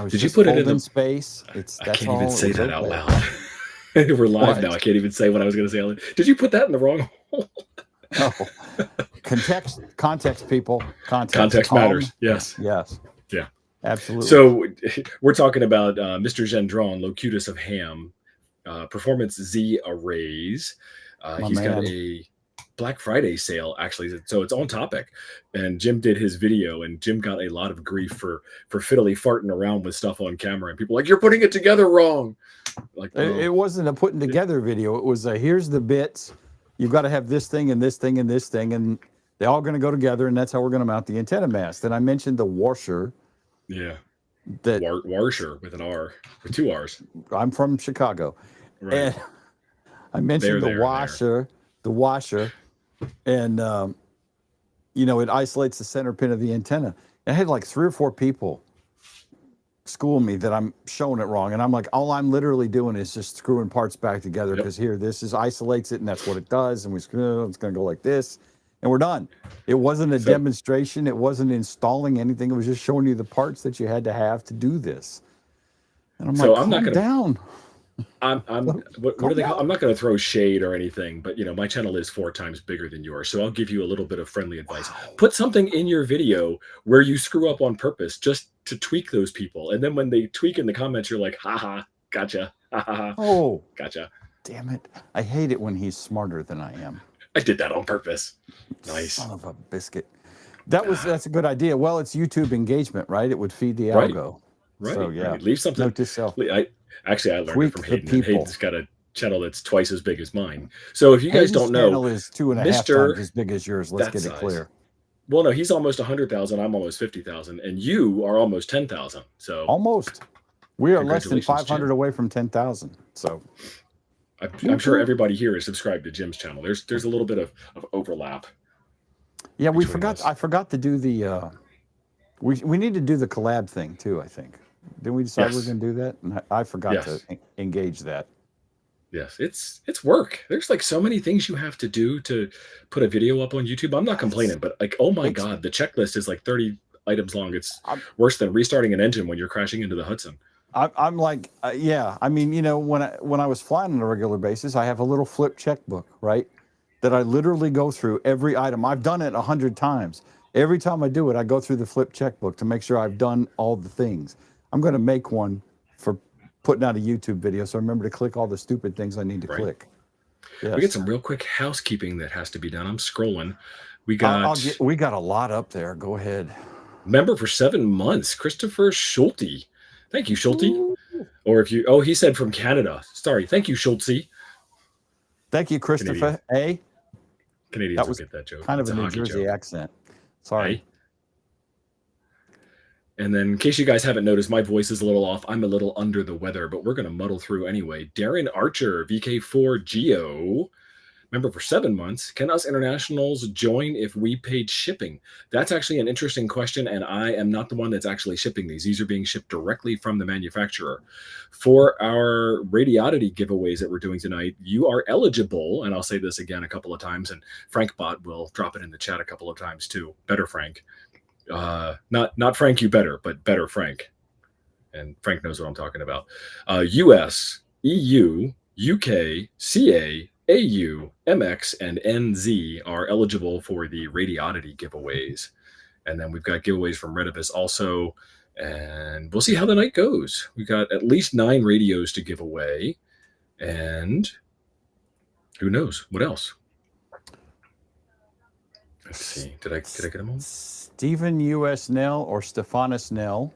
was Did you just put it in folding the? space. I That's can't even all. It say was that out okay. loud. We're live now. What? I can't even say what I was going to say. Did you put that in the wrong hole? Oh, context, people, context. Context matters. Yes. Yes, Yeah. absolutely. So we're talking about Mr. Gendron, Locutus of Ham, Performance Z Arrays. My He's got man. a Black Friday sale actually, so it's on topic. And Jim did his video, and Jim got a lot of grief for fiddly farting around with stuff on camera, and people like, you're putting it together wrong. Like, It wasn't a putting together video. It was a here's the bits. You've got to have this thing and this thing and this thing, and they're all going to go together, and that's how we're going to mount the antenna mast. And I mentioned the washer. yeah, That Warsher with an R, with two R's. I'm from Chicago, Right. and I mentioned the washer, and it isolates the center pin of the antenna. And I had like 3 or 4 people school me that I'm showing it wrong, and I'm like, all I'm literally doing is just screwing parts back together because here, this is isolates it, and that's what it does, and we screw it. It's going to go like this, and we're done. It wasn't a demonstration. It wasn't installing anything. It was just showing you the parts that you had to have to do this. And I'm like, calm down. What do they call? I'm not going to throw shade or anything, but my channel is 4 times bigger than yours, so I'll give you a little bit of friendly advice. Put something in your video where you screw up on purpose, just to tweak those people, and then when they tweak in the comments, you're like, haha, gotcha, ha ha ha. Oh, gotcha. Damn it! I hate it when he's smarter than I am. I did that on purpose. Nice. Son of a biscuit. That's a good idea. Well, it's YouTube engagement, right? It would feed the algo. Right. So yeah, right. Leave something. Note to self. I learned Tweak it from Hayden. the people. Hayden's got a channel that's twice as big as mine. So if you guys don't know, channel is 2.5 times as big as yours. Let's get it clear. Well, no, he's almost 100,000. I'm almost 50,000, and you are almost 10,000. So almost, we are less than 500 away from 10,000. So I'm sure everybody here is subscribed to Jim's channel. There's a little bit of overlap. Yeah, I forgot to do the. We need to do the collab thing too. I think. Didn't we decide we're going to do that? And I forgot to engage that. Yes, it's work. There's like so many things you have to do to put a video up on YouTube. I'm not complaining, but like, oh my God, the checklist is like 30 items long. It's worse than restarting an engine when you're crashing into the Hudson. I'm like, yeah. I mean, when I was flying on a regular basis, I have a little flip checkbook, right? That I literally go through every item. I've done it 100 times. Every time I do it, I go through the flip checkbook to make sure I've done all the things. I'm going to make one for putting out a YouTube video, so I remember to click all the stupid things I need to click. Yes. We get some real quick housekeeping that has to be done. I'm scrolling. We got a lot up there. Go ahead. Member for 7 months, Christopher Schulte. Thank you, Schulte. Or he said from Canada. Sorry. Thank you, Schulte. Thank you, Christopher. Canadians don't get that joke. Kind of a New Jersey accent. Sorry. And then, in case you guys haven't noticed, my voice is a little off. I'm a little under the weather, but we're going to muddle through anyway. Darren Archer, VK4 Geo, member for 7 months. Can us internationals join if we paid shipping? That's actually an interesting question, and I am not the one that's actually shipping these. These are being shipped directly from the manufacturer. For our Radioddity giveaways that we're doing tonight, you are eligible, and I'll say this again a couple of times, and FrankBot will drop it in the chat a couple of times too. Better Frank. Not Frank you better, but better Frank. And Frank knows what I'm talking about. US, EU, UK, CA, AU, MX, and NZ are eligible for the Radioddity giveaways. And then we've got giveaways from Retevis also. And we'll see how the night goes. We've got at least 9 radios to give away. And who knows what else? Let's see. Did I get them all? Stephen U.S. Nell or Stephanus Nell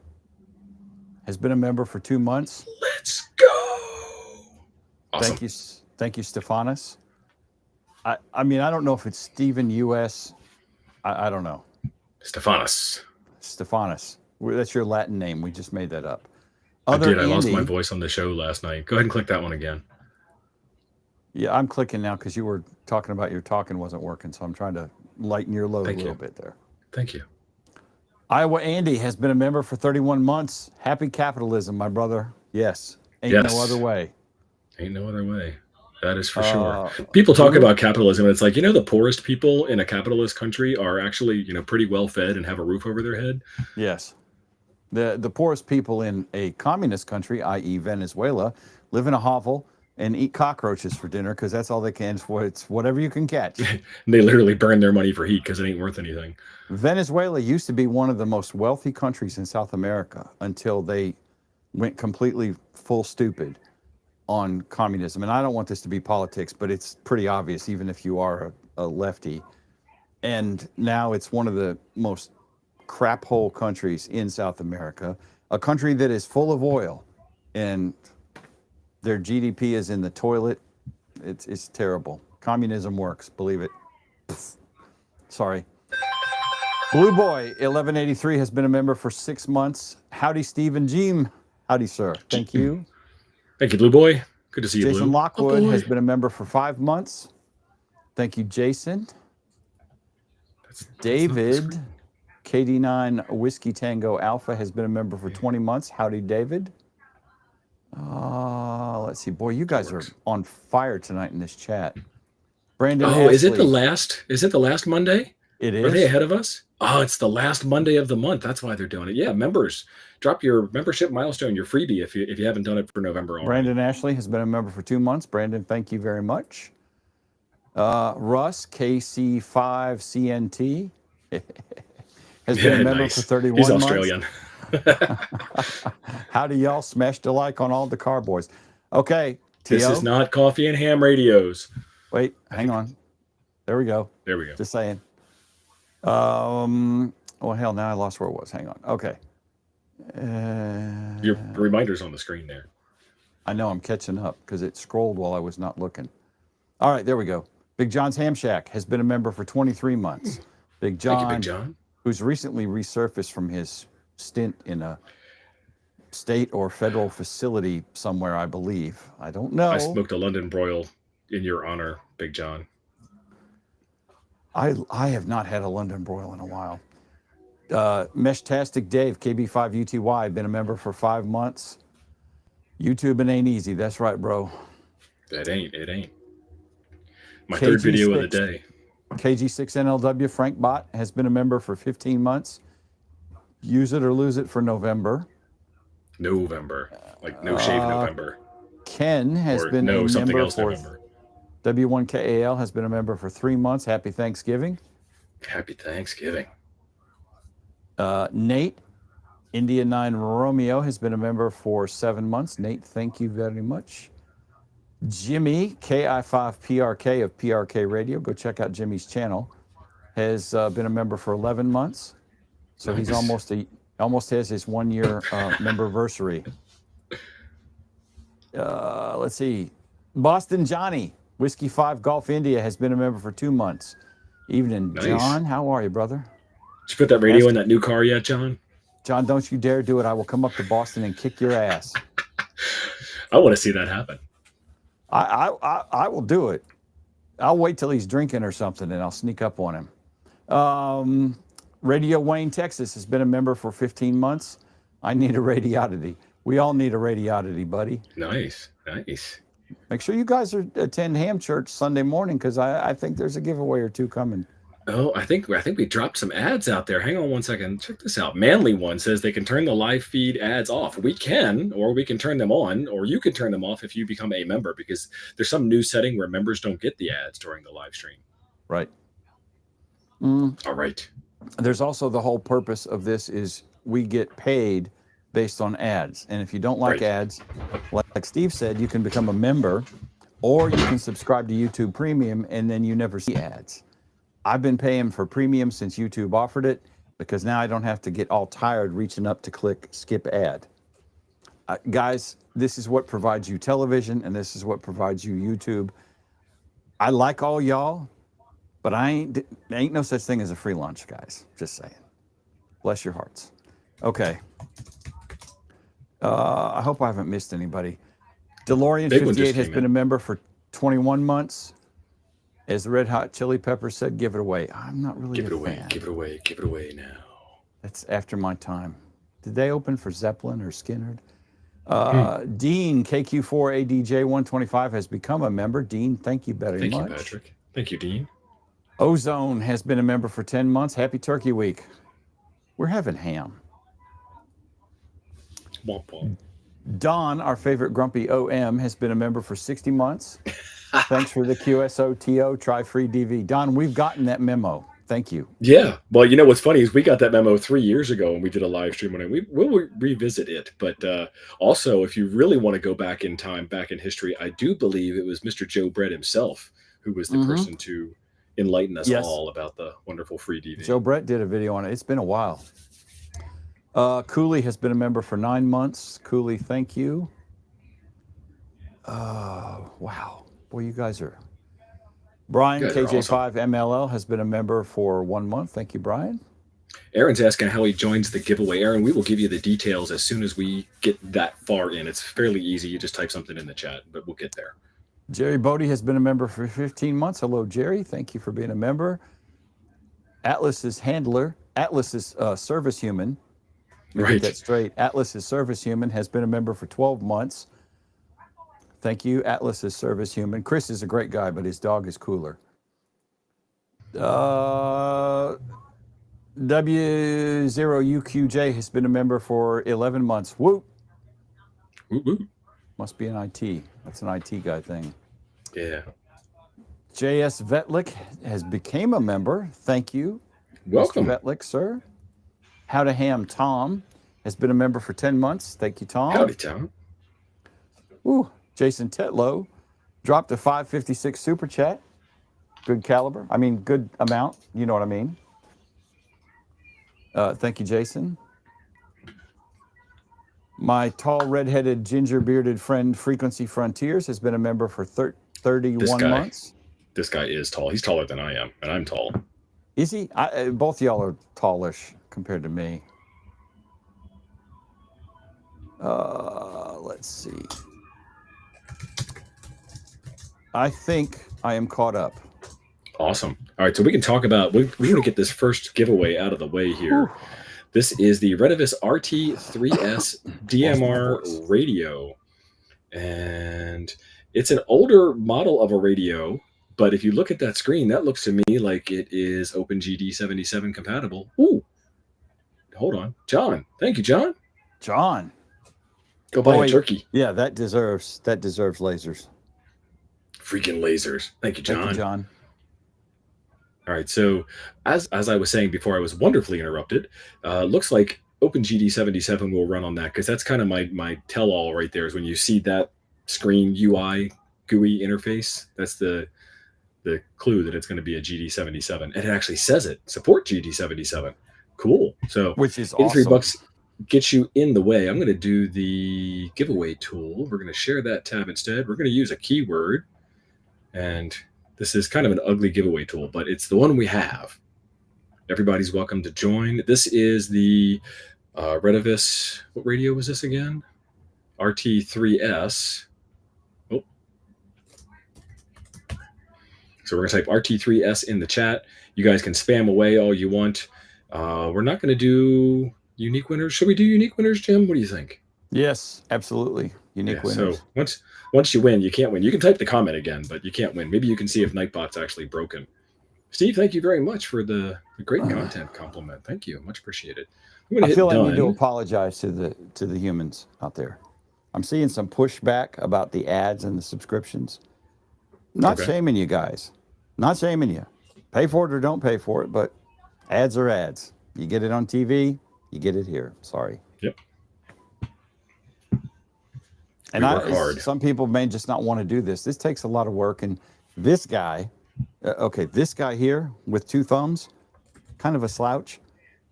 has been a member for 2 months. Let's go. Awesome. Thank you, Stephanus. I mean, I don't know if it's Stephen U.S. I don't know. Stephanus. That's your Latin name. We just made that up. I lost my voice on the show last night. Go ahead and click that one again. Yeah, I'm clicking now because you were talking about your talking wasn't working, so I'm trying to lighten your load a little bit there. Thank you. Iowa Andy has been a member for 31 months. Happy capitalism, my brother. Yes. Ain't no other way. Ain't no other way. That is for sure. People talk about capitalism, and it's like, the poorest people in a capitalist country are actually, pretty well fed and have a roof over their head. Yes. The poorest people in a communist country, i.e. Venezuela, live in a hovel and eat cockroaches for dinner because that's all they can. It's whatever you can catch. They literally burn their money for heat because it ain't worth anything. Venezuela used to be one of the most wealthy countries in South America until they went completely full stupid on communism. And I don't want this to be politics, but it's pretty obvious, even if you are a lefty. And now it's one of the most crap hole countries in South America, a country that is full of oil, and their GDP is in the toilet. It's terrible. Communism works, believe it. Pfft. Sorry. Blue Boy 1183 has been a member for 6 months. Howdy, Steve and Jeem. Howdy, sir. Thank you. Thank you, Blue Boy. Good to see you, Jason Blue. Lockwood has been a member for 5 months. Thank you, Jason. David, KD9 Whiskey Tango Alpha, has been a member for 20 months. Howdy, David. Let's see. Boy, you guys are on fire tonight in this chat. Brandon Ashley. Is it the last Monday? It is. Are they ahead of us? Oh, it's the last Monday of the month. That's why they're doing it. Yeah, members, drop your membership milestone, your freebie, if you haven't done it for November already. Brandon Ashley has been a member for 2 months. Brandon, thank you very much. Russ, KC5CNT, has been a member for 31 months. He's Australian. How do y'all smash the like on all the carboys? Okay, This is not Coffee and Ham Radios. Wait, hang on. There we go. There we go. Just saying. Oh, hell, now I lost where it was. Hang on. Okay. Your reminder's on the screen there. I know, I'm catching up because it scrolled while I was not looking. All right, there we go. Big John's Ham Shack has been a member for 23 months. Big John, Thank you, Big John, who's recently resurfaced from his stint in a state or federal facility somewhere, I believe. I don't know. I smoked a London broil in your honor, Big John. I have not had a London broil in a while. Meshtastic Dave, KB5UTY, been a member for 5 months. YouTube ain't easy. That's right, bro. It ain't. My third video of the day. KG6NLW Frank Bot has been a member for 15 months. Use it or lose it for November. Like no shave November. Ken has been a member for November. W1KAL has been a member for 3 months. Happy Thanksgiving. Happy Thanksgiving. Nate, India 9 Romeo, has been a member for 7 months. Nate, thank you very much. Jimmy, KI5PRK of PRK Radio, go check out Jimmy's channel, has been a member for 11 months. So nice. He's almost has his 1 year memberversary. Let's see. Boston Johnny, Whiskey 5 Golf India, has been a member for 2 months. Evening, nice. John. How are you, brother? Did you put that radio in that new car yet, John? John, don't you dare do it. I will come up to Boston and kick your ass. I want to see that happen. I will do it. I'll wait till he's drinking or something, and I'll sneak up on him. Radio Wayne, Texas, has been a member for 15 months. I need a Radioddity. We all need a Radioddity, buddy. Nice. Make sure you guys attend Ham Church Sunday morning, because I think there's a giveaway or two coming. Oh, I think we dropped some ads out there. Hang on one second. Check this out. Manly One says they can turn the live feed ads off. We can, or we can turn them on, or you can turn them off if you become a member, because there's some new setting where members don't get the ads during the live stream. Right. All right. There's also the whole purpose of this is we get paid based on ads. And if you don't like ads, like Steve said, you can become a member, or you can subscribe to YouTube Premium, and then you never see ads. I've been paying for premium since YouTube offered it, because now I don't have to get all tired reaching up to click skip ad. Guys, this is what provides you television, and this is what provides you YouTube. I like all y'all, but ain't no such thing as a free lunch, guys. Just saying. Bless your hearts. Okay. I hope I haven't missed anybody. DeLorean58 has been a member for 21 months. As the Red Hot Chili Peppers said, give it away. I'm not really a fan. Give it away now. That's after my time. Did they open for Zeppelin or Skynyrd? Dean, KQ4ADJ125, has become a member. Dean, thank you very much. Thank you, Patrick. Thank you, Dean. Ozone has been a member for 10 months. Happy Turkey Week. We're having ham. Womp womp. Don, our favorite grumpy OM, has been a member for 60 months. Thanks for the QSOTO Try Free DV. Don, we've gotten that memo. Thank you. Yeah. Well, you know what's funny is we got that memo 3 years ago and we did a live stream on it. We'll revisit it. But also, if you really want to go back in time, back in history, I do believe it was Mr. Joe Brett himself who was the person to enlighten us all about the wonderful free DV. Joe Brett did a video on it. It's been a while. Cooley has been a member for 9 months. Cooley, thank you. Wow. Boy, you guys are... Brian, KJ5 MLL, has been a member for 1 month. Thank you, Brian. Aaron's asking how he joins the giveaway. Aaron, we will give you the details as soon as we get that far in. It's fairly easy. You just type something in the chat, but we'll get there. Jerry Bodie has been a member for 15 months. Hello, Jerry. Thank you for being a member. Atlas's handler, Atlas's service human. Get that straight. Atlas's service human has been a member for 12 months. Thank you, Atlas's service human. Chris is a great guy, but his dog is cooler. W0UQJ has been a member for 11 months. Whoop. Whoop, whoop. Must be an IT. That's an IT guy thing. Yeah. JS Vetlik has became a member. Thank you. Welcome. Mr. Vetlik, sir. How to Ham Tom has been a member for 10 months. Thank you, Tom. Howdy, Tom. Ooh, Jason Tetlow dropped a 556 super chat. Good caliber. I mean, good amount. You know what I mean. Thank you, Jason. My tall, red-headed, ginger-bearded friend, Frequency Frontiers, has been a member for 31 months. This guy is tall. He's taller than I am, and I'm tall. Is he? Both y'all are tallish compared to me. Let's see. I think I am caught up. Awesome. All right, so we can talk about, we want to get this first giveaway out of the way here. Ooh. This is the Retevis RT3S DMR radio. And it's an older model of a radio, but if you look at that screen, that looks to me like it is OpenGD77 compatible. Ooh, hold on. John. Thank you, John. John. Go buy a turkey. Yeah, that deserves lasers. Freaking lasers. Thank you, John. Thank you, John. All right, so as I was saying before, I was wonderfully interrupted. Looks like OpenGD77 will run on that, because that's kind of my tell-all right there, is when you see that screen UI GUI interface, that's the clue that it's going to be a GD77. And it actually says it, support GD77. Cool. So which is $83 awesome. Gets you in the way. I'm going to do the giveaway tool. We're going to share that tab instead. We're going to use a keyword, and this is kind of an ugly giveaway tool, but it's the one we have. Everybody's welcome to join. This is the Retevis. What radio was this again? RT3S. Oh. So we're going to type RT3S in the chat. You guys can spam away all you want. We're not going to do unique winners. Should we do unique winners, Jim? What do you think? Yes, absolutely. Unique winners. So once you win, you can't win. You can type the comment again, but you can't win. Maybe you can see if Nightbot's actually broken. Steve, thank you very much for the great content compliment. Thank you. Much appreciated. I feel I need to apologize to the humans out there. I'm seeing some pushback about the ads and the subscriptions. Not shaming you guys. Not shaming you. Pay for it or don't pay for it, but ads are ads. You get it on TV, you get it here. Sorry. Yep. And some people may just not want to do this. This takes a lot of work. And this guy, this guy here with 2 thumbs, kind of a slouch.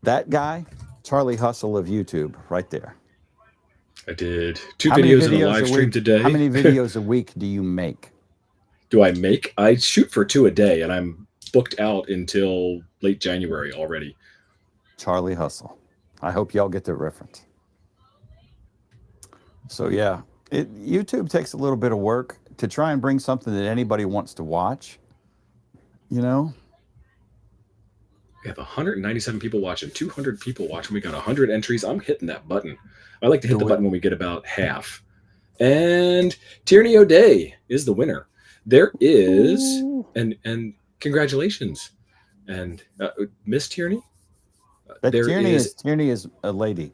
That guy, Charlie Hustle of YouTube, right there. I did 2 videos in a live stream today. How many videos a week do you make? Do I make? I shoot for 2 a day, and I'm booked out until late January already. Charlie Hustle. I hope y'all get the reference. So yeah, YouTube takes a little bit of work to try and bring something that anybody wants to watch. You know? We have 197 people watching, 200 people watching. We got 100 entries. I'm hitting that button. I like to hit the button when we get about half. And Tierney O'Day is the winner. There is, and congratulations. And Miss Tierney. Tierney is a lady.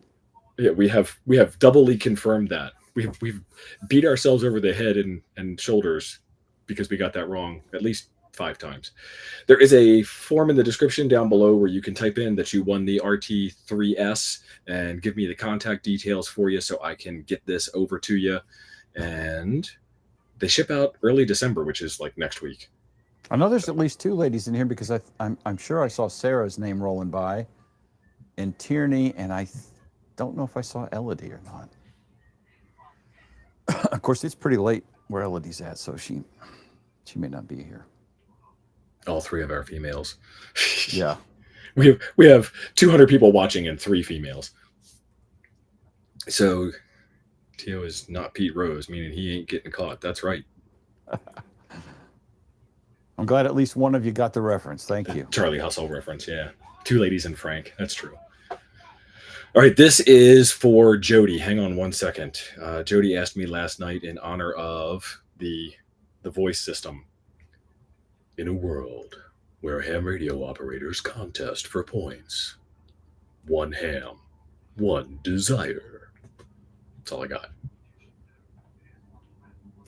Yeah, we have doubly confirmed that. We've beat ourselves over the head and shoulders because we got that wrong at least 5 times. There is a form in the description down below where you can type in that you won the RT3S and give me the contact details for you so I can get this over to you. And they ship out early December, which is like next week. I know there's at least 2 ladies in here because I'm sure I saw Sarah's name rolling by, and Tierney, and I don't know if I saw Elodie or not. Of course, it's pretty late where Elodie's at, so she may not be here. All 3 of our females. Yeah. We have 200 people watching and 3 females. So Tio is not Pete Rose, meaning he ain't getting caught. That's right. I'm glad at least one of you got the reference. Thank you. Charlie Hustle reference, yeah. 2 ladies and Frank. That's true. All right, this is for Jody. Hang on one second. Jody asked me last night in honor of the voice system. In a world where ham radio operators contest for points, 1 ham, 1 desire. That's all I got.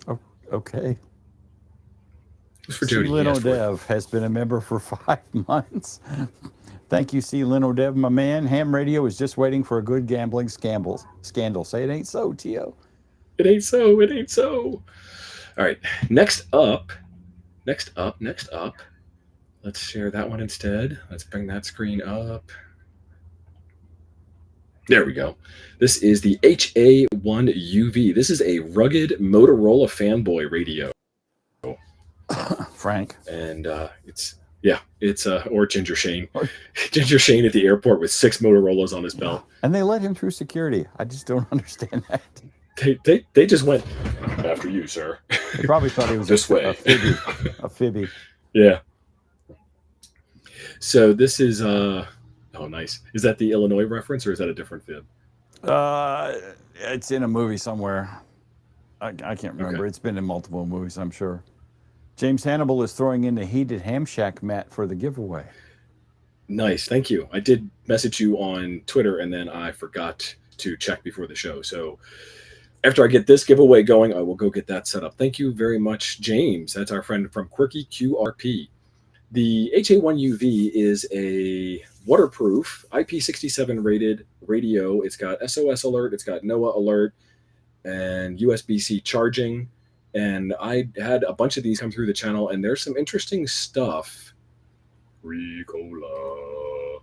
Oh, okay. For Jody, Lynn O'Dev has been a member for 5 months. Thank you, C. Lynn O'Dev, my man. Ham radio is just waiting for a good gambling scandal. Say it ain't so, Tio. It ain't so. It ain't so. All right. Next up. Let's share that one instead. Let's bring that screen up. There we go. This is the HA1UV. This is a rugged Motorola fanboy radio. Frank. And it's or Ginger Shane. Ginger Shane at the airport with 6 Motorola's on his belt. And they let him through security. I just don't understand that. They just went, after you, sir. They probably thought he was this way. A fibby. Yeah. So this is oh nice. Is that the Illinois reference or is that a different fib? It's in a movie somewhere. I can't remember. Okay. It's been in multiple movies, I'm sure. James Hannibal is throwing in the heated ham shack mat for the giveaway. Nice, thank you. I did message you on Twitter and then I forgot to check before the show. So after I get this giveaway going, I will go get that set up. Thank you very much, James. That's our friend from Quirky QRP. The HA1UV is a waterproof IP67 rated radio. It's got SOS alert, it's got NOAA alert, and USB-C charging. And I had a bunch of these come through the channel, and there's some interesting stuff. Ricola.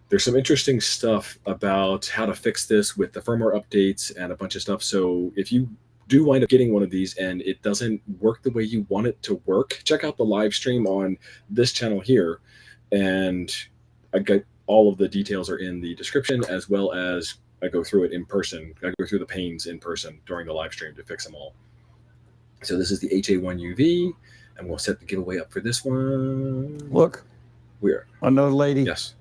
There's some interesting stuff about how to fix this with the firmware updates and a bunch of stuff. So if you do wind up getting one of these and it doesn't work the way you want it to work, check out the live stream on this channel here. And I got all of the details are in the description, as well as I go through it in person. I go through the pains in person during the live stream to fix them all. So this is the HA1UV, and we'll set the giveaway up for this one. Look, we're another lady. Yes,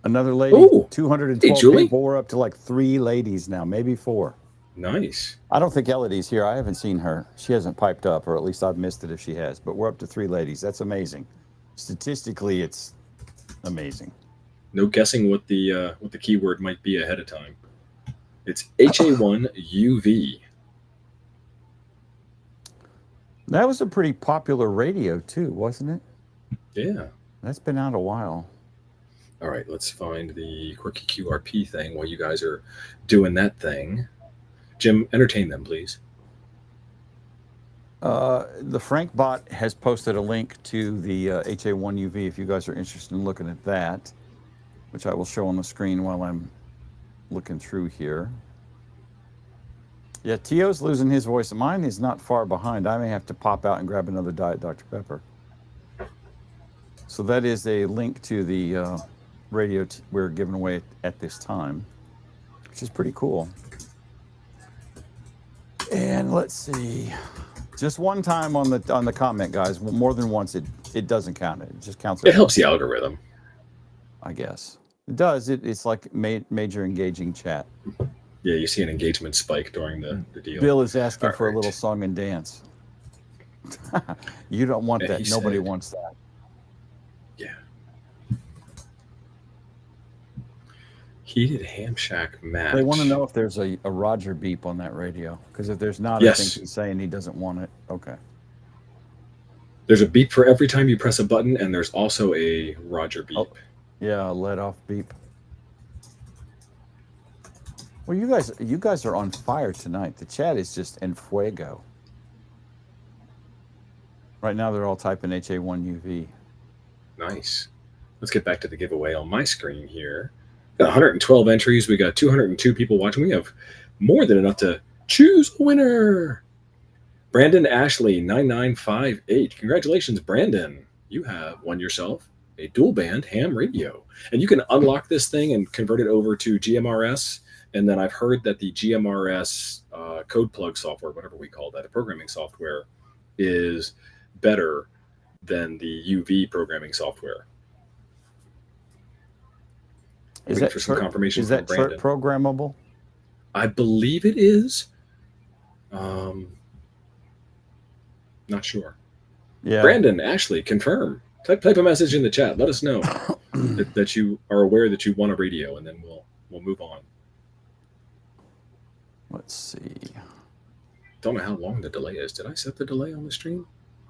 another lady. Ooh, 212 people. We're up to like 3 ladies now, maybe 4. Nice. I don't think Elodie's here. I haven't seen her. She hasn't piped up, or at least I've missed it if she has. But we're up to 3 ladies. That's amazing. Statistically, it's amazing. No guessing what the keyword might be ahead of time. It's HA1UV. That was a pretty popular radio too, wasn't it? Yeah. That's been out a while. All right, let's find the Quirky QRP thing while you guys are doing that thing. Jim, entertain them, please. The Frank bot has posted a link to the HA1UV if you guys are interested in looking at that, which I will show on the screen while I'm looking through here. Yeah, Tio's losing his voice. Mine is not far behind. I may have to pop out and grab another Diet Dr. Pepper. So that is a link to the radio we're giving away at this time, which is pretty cool. And let's see, just one time on the comment, guys. More than once, it doesn't count. It just counts. It helps the algorithm, I guess. It does. It's like major engaging chat. Yeah, you see an engagement spike during the deal. Bill is asking for a little song and dance. You don't want that. Nobody wants that. Yeah. Heated ham shack match. They want to know if there's a Roger beep on that radio. Because if there's not, Yes. I think he's saying he doesn't want it. Okay. There's a beep for every time you press a button, and there's also a Roger beep. Oh, yeah, a let-off beep. Well, you guys are on fire tonight. The chat is just en fuego. Right now, they're all typing HA1UV. Nice. Let's get back to the giveaway on my screen here. Got 112 entries. We got 202 people watching. We have more than enough to choose a winner. Brandon Ashley 9958. Congratulations, Brandon. You have won yourself a dual band ham radio. And you can unlock this thing and convert it over to GMRS. And then I've heard that the GMRS code plug software, whatever we call that, a programming software, is better than the UV programming software. Is that for some confirmation is from that Brandon. programmable? I believe it is. Not sure. Yeah. Brandon, Ashley, confirm. Type a message in the chat. Let us know that you are aware that you won a radio, and then we'll move on. Let's see. Don't know how long the delay is. Did I set the delay on the stream?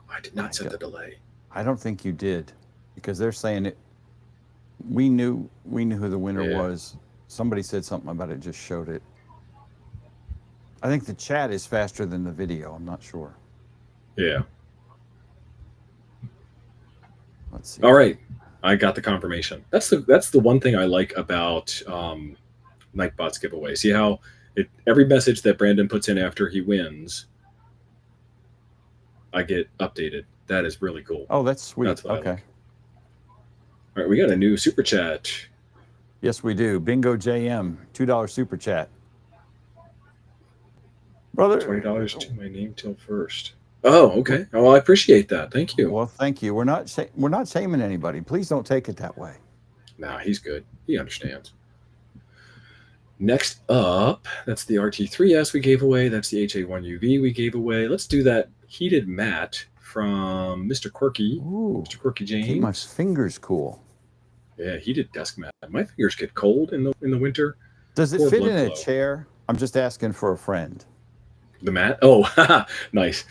I did not set the delay. I don't think you did, because they're saying it. We knew who the winner was. Somebody said something about it, just showed it. I think the chat is faster than the video. I'm not sure. Yeah. Let's see. All right. I got the confirmation. That's the one thing I like about Nightbot's giveaway. See how every message that Brandon puts in after he wins, I get updated. That is really cool. Oh, that's sweet. That's what okay. I like. All right, we got a new super chat. Yes, we do. Bingo JM, $2 super chat. Brother, $20 to my name till first. Oh, okay. Oh, I appreciate that. Thank you. Well, thank you. We're not shaming anybody. Please don't take it that way. Nah, he's good. He understands. Next up, that's the RT3S we gave away. That's the HA1UV we gave away. Let's do that heated mat from Mr. Quirky. Ooh, Mr. Quirky James. keep my fingers cool. Yeah, heated desk mat. My fingers get cold in the winter. Does it Poor fit blood in a flow. chair? I'm just asking for a friend. The mat? Oh, nice.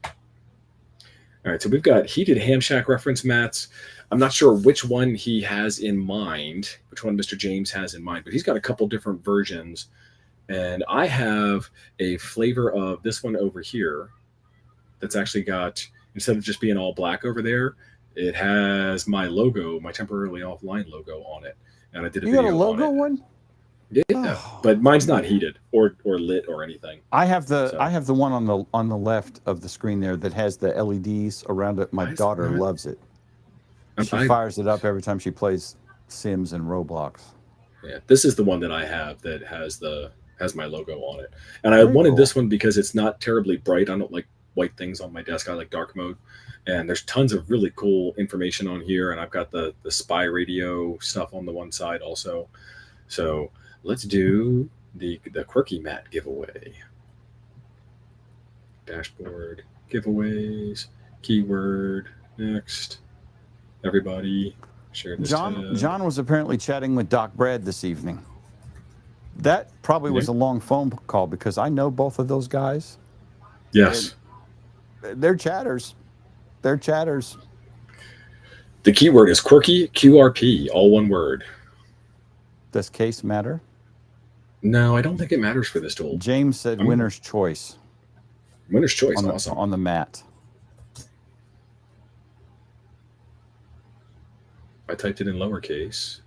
All right, so we've got heated ham shack reference mats. I'm not sure which one he has in mind, which one Mr. James has in mind, but he's got a couple different versions. And I have a flavor of this one over here that's actually got, instead of just being all black over there, it has my logo, my temporarily offline logo on it. And I did a video on it. You got a logo one? Yeah, Oh. but mine's not heated or lit or anything. I have the one on the left of the screen there that has the LEDs around it. My daughter loves it. She fires it up every time she plays Sims and Roblox. Yeah, this is the one that I have that has my logo on it. And I wanted this one because it's not terribly bright. I don't like white things on my desk. I like dark mode. And there's tons of really cool information on here. And I've got the spy radio stuff on the one side also. So let's do the Quirky Mat giveaway. Dashboard giveaways, keyword, next. Everybody share this. John was apparently chatting with Doc Brad this evening. That probably was a long phone call because I know both of those guys. Yes. They're chatters. They're chatters. The keyword is quirky QRP, all one word. Does case matter? No, I don't think it matters for this tool. James said winner's choice. Winner's choice, on awesome. On the mat. I typed it in lowercase.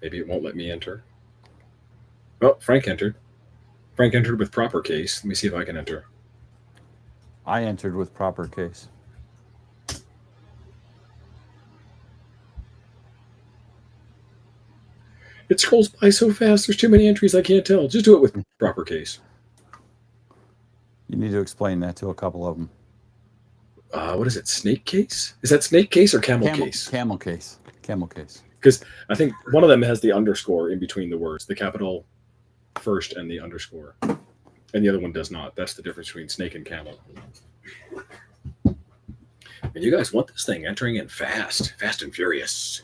Maybe it won't let me enter. Oh, Frank entered. Frank entered with proper case. Let me see if I can enter. I entered with proper case. It scrolls by so fast. There's too many entries. I can't tell. Just do it with proper case. You need to explain that to a couple of them. What is it? Snake case? Is that snake case or camel case? Camel case. Camel case. Because I think one of them has the underscore in between the words, the capital first and the underscore. And the other one does not. That's the difference between snake and camel. And you guys want this thing entering in fast and furious.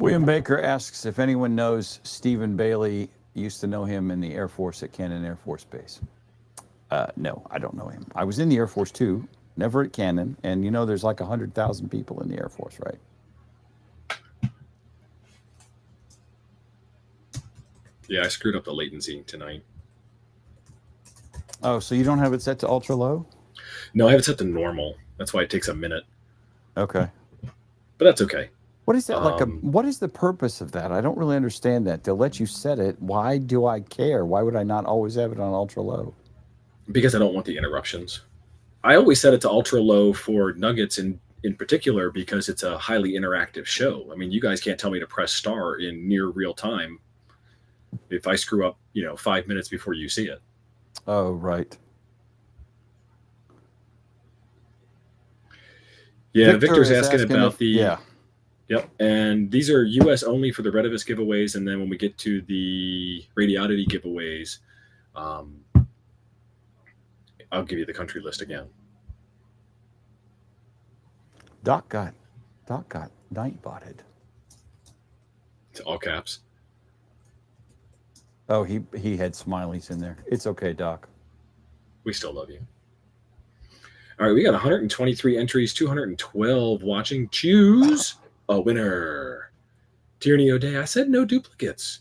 William Baker asks if anyone knows Stephen Bailey. Used to know him in the Air Force at Cannon Air Force Base. No, I don't know him. I was in the Air Force too, never at Cannon. And there's like 100,000 people in the Air Force, right? Yeah, I screwed up the latency tonight. Oh, so you don't have it set to ultra low? No, I have it set to normal. That's why it takes a minute. Okay. But that's okay. What is that what is the purpose of that? I don't really understand that. They'll let you set it. Why do I care? Why would I not always have it on ultra low? Because I don't want the interruptions. I always set it to ultra low for Nuggets in particular because it's a highly interactive show. I mean, you guys can't tell me to press star in near real time if I screw up, 5 minutes before you see it. Oh, right. Yeah, Victor's asking about the... Yeah. Yep, and these are U.S. only for the Retevis giveaways, and then when we get to the Radioddity giveaways, I'll give you the country list again. Doc got night-botted. It's all caps. Oh, he had smileys in there. It's okay, Doc. We still love you. All right, we got 123 entries, 212 watching. Choose a winner. Tierney O'Day, I said no duplicates.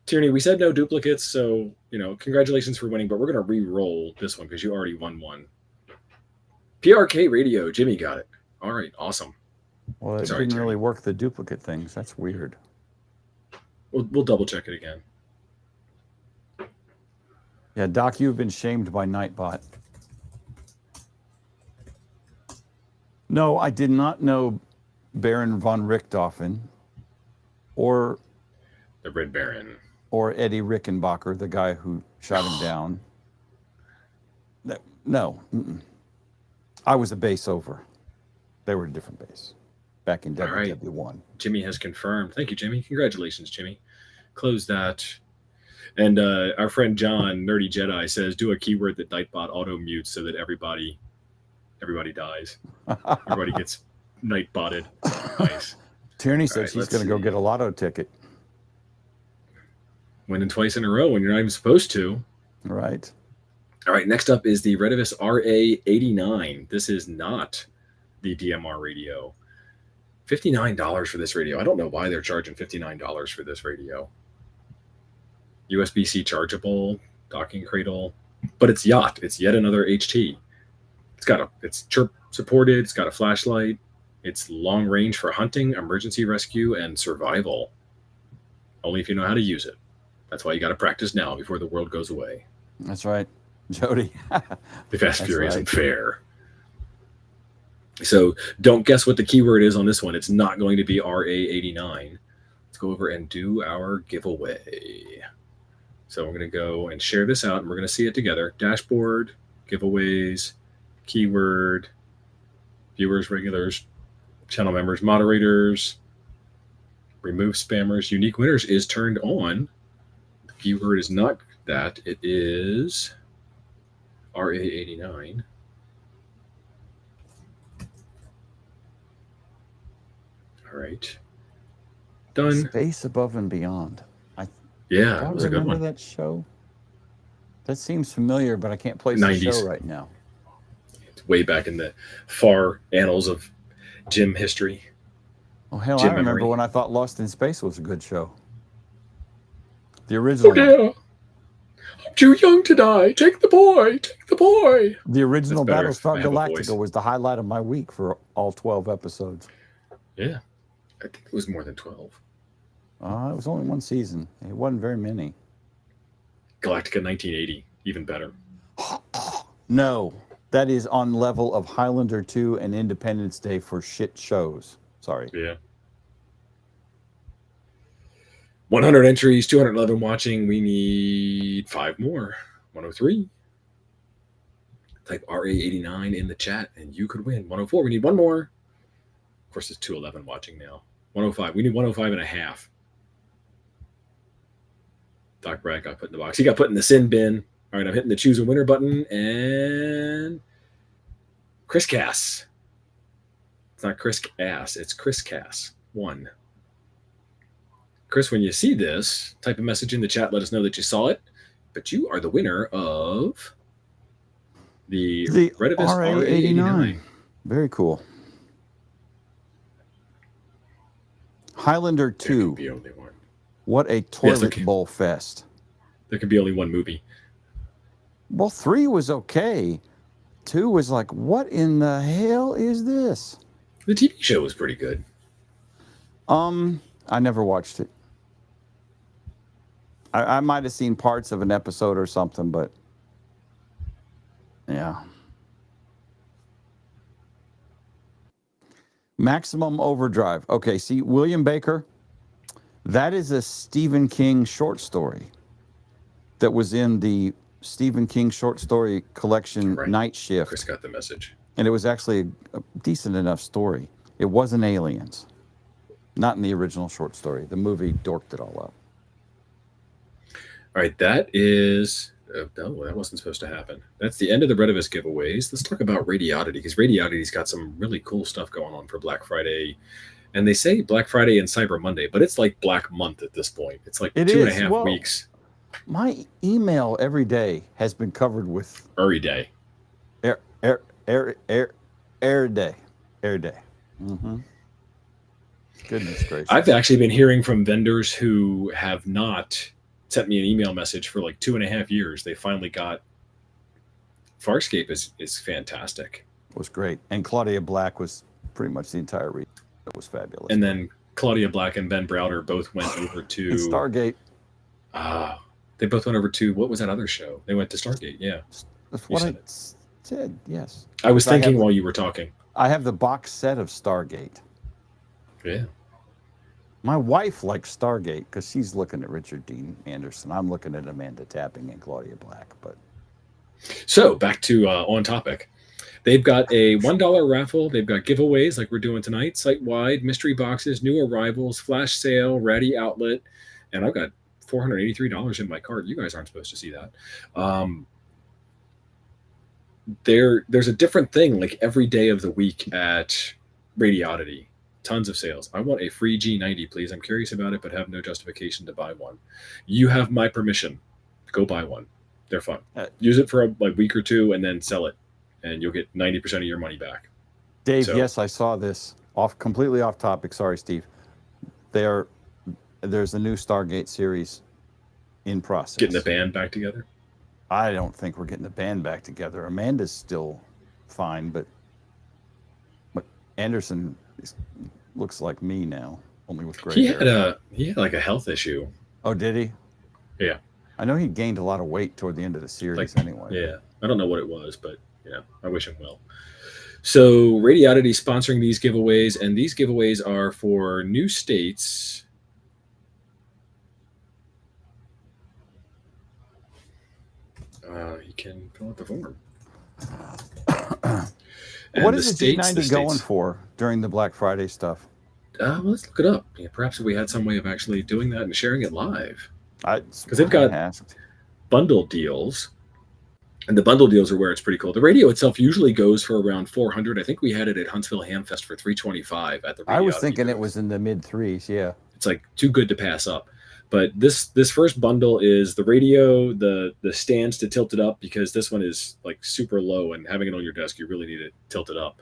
Tierney, we said no duplicates, so, congratulations for winning, but we're going to re-roll this one because you already won one. PRK Radio, Jimmy got it. All right, awesome. Well, it didn't really work the duplicate things. That's weird. We'll double-check it again. Yeah, Doc, you've been shamed by Nightbot. No, I did not know Baron von Richthofen or the Red Baron or Eddie Rickenbacker, the guy who shot him down. No. I was a base over. They were a different base back in WW1. Right. Jimmy has confirmed. Thank you, Jimmy. Congratulations, Jimmy. Close that. And our friend John, Nerdy Jedi, says, do a keyword that Nightbot auto-mutes so that everybody dies. Everybody gets night-botted. Nice. Tierney says he's going to go get a lotto ticket. Winning twice in a row when you're not even supposed to. Right. All right, next up is the Retevis RA89. This is not the DMR radio. $59 for this radio. I don't know why they're charging $59 for this radio. USB-C chargeable, docking cradle, but it's yacht. It's yet another HT. It's chirp supported. It's got a flashlight. It's long range for hunting, emergency rescue, and survival. Only if you know how to use it. That's why you got to practice now before the world goes away. That's right, Jody. The Fast Fury isn't fair. So don't guess what the keyword is on this one. It's not going to be RA89. Let's go over and do our giveaway. So we're going to go and share this out, and we're going to see it together. Dashboard, giveaways, keyword, viewers, regulars, channel members, moderators, remove spammers. Unique winners is turned on. The keyword is not that. It is RA89. All right. Done. Space Above and Beyond. Yeah, I it was a good one. remember that show. That seems familiar, but I can't place 90s. the show right now. It's way back in the far annals of Jim history. Oh, hell, Jim I remember memory. when I thought Lost in Space was a good show. The original. Yeah. I'm too young to die. Take the boy. Take the boy. The original That's better. Battlestar I have a voice. Galactica was the highlight of my week for all 12 episodes. Yeah. I think it was more than 12. It was only one season. It wasn't very many. Galactica 1980. Even better. No, that is on level of Highlander 2 and Independence Day for shit shows. Sorry. Yeah. 100 entries, 211 watching. We need 5 more. 103. Type RA89 in the chat and you could win. 104. We need 1 more. Of course, it's 211 watching now. 105. We need 105 and a half. Doc Brad got put in the box. He got put in the sin bin. All right, I'm hitting the choose a winner button. And Chris Cass. It's not Chris Cass. It's Chris Cass 1. Chris, when you see this, type a message in the chat. Let us know that you saw it. But you are the winner of the Retevis RA89. Very cool. Highlander 2. There could be only one. What a toilet bowl fest. There could be only one movie. Well, 3 was okay. 2 was like, what in the hell is this? The TV show was pretty good. I never watched it. I might have seen parts of an episode or something, but yeah. Maximum Overdrive. Okay, see, William Baker, that is a Stephen King short story that was in the Stephen King short story collection, Night Shift. Chris got the message. And it was actually a decent enough story. It wasn't aliens. Not in the original short story. The movie dorked it all up. All right, that is... no, that wasn't supposed to happen. That's the end of the Retevis giveaways. Let's talk about Radioddity, because Radioddity's got some really cool stuff going on for Black Friday. And they say Black Friday and Cyber Monday, but it's like Black Month at this point. It's like 2.5 weeks. My email every day has been covered with... Every day. Air day. Mm-hmm. Goodness gracious. I've actually been hearing from vendors who have not sent me an email message for like 2.5 years. They finally got... Farscape is fantastic. It was great. And Claudia Black was pretty much the entire reason. It was fabulous. And then Claudia Black and Ben Browder both went over to... and Stargate. They both went over to... What was that other show? They went to Stargate, yeah. That's what I said, yes. I was thinking while you were talking. I have the box set of Stargate. Yeah. My wife likes Stargate because she's looking at Richard Dean Anderson. I'm looking at Amanda Tapping and Claudia Black. But so back to on topic. They've got a $1 raffle. They've got giveaways like we're doing tonight, site-wide, mystery boxes, new arrivals, flash sale, Ratty outlet, and I've got $483 in my cart. You guys aren't supposed to see that. There's a different thing like every day of the week at Radioddity. Tons of sales. I want a free G90, please. I'm curious about it, but have no justification to buy one. You have my permission. Go buy one. They're fun. Use it for a week or two and then sell it, and you'll get 90% of your money back. Dave, yes, I saw this. Completely off topic. Sorry, Steve. There's a new Stargate series in process. Getting the band back together? I don't think we're getting the band back together. Amanda's still fine, but Anderson looks like me now, only with gray hair. He had like a health issue. Oh, did he? Yeah. I know he gained a lot of weight toward the end of the series anyway. Yeah. I don't know what it was, but I wish him well. So Radioddity sponsoring these giveaways, and these giveaways are for new states. You can fill out the form. What is the G90 going for during the Black Friday stuff? Well, let's look it up. Yeah, perhaps if we had some way of actually doing that and sharing it live. Because they've got bundle deals. And the bundle deals are where it's pretty cool. The radio itself usually goes for around $400. I think we had it at Huntsville Hamfest for $325 at the radio. I was thinking it was in the mid threes, yeah. It's like too good to pass up. But this first bundle is the radio, the stands to tilt it up, because this one is like super low, and having it on your desk, you really need to tilt it up.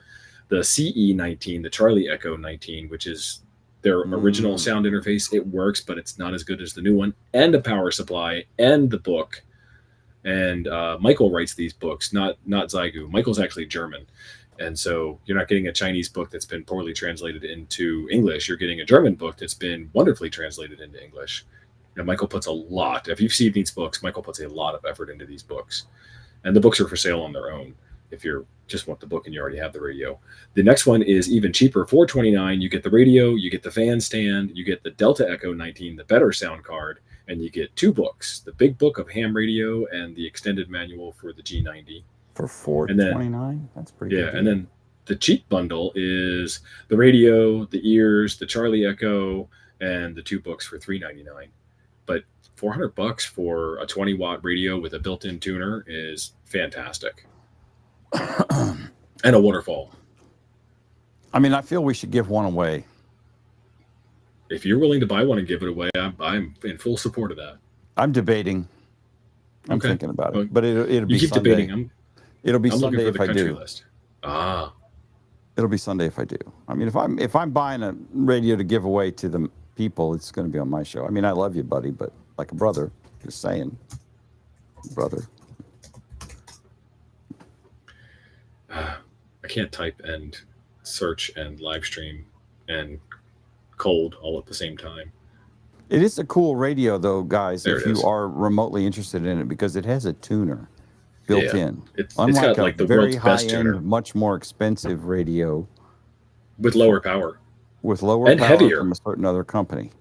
The CE19, the Charlie Echo 19, which is their original sound interface. It works, but it's not as good as the new one. And a power supply and the book. And Michael writes these books, not Zygu. Michael's actually German. And so you're not getting a Chinese book that's been poorly translated into English. You're getting a German book that's been wonderfully translated into English. Michael puts a lot. If you've seen these books, Michael puts a lot of effort into these books. And the books are for sale on their own if you just want the book and you already have the radio. The next one is even cheaper, $429. You get the radio, you get the fan stand, you get the Delta Echo 19, the better sound card, and you get 2 books, the big book of ham radio and the extended manual for the G90. For $429? That's pretty good. Yeah, and then the cheap bundle is the radio, the ears, the Charlie Echo, and the 2 books for $399. But $400 for a 20-watt radio with a built-in tuner is fantastic. And a waterfall. I mean, I feel we should give one away. If you're willing to buy one and give it away, I'm in full support of that. I'm debating. I'm thinking about it, but it'll be you keep Sunday. Debating. It'll be I'm Sunday looking for if the I country do. list. It'll be Sunday if I do. I mean, if I'm buying a radio to give away to the people, it's going to be on my show. I mean, I love you, buddy, but like a brother. Just saying, brother. I can't type and search and live stream and cold all at the same time. It is a cool radio, though, guys, if you is. are remotely interested in it, because it has a tuner built in. It's Unlike got like the very world's best tuner. high-end, much more expensive radio. With lower power. With lower and power heavier. from a certain other company.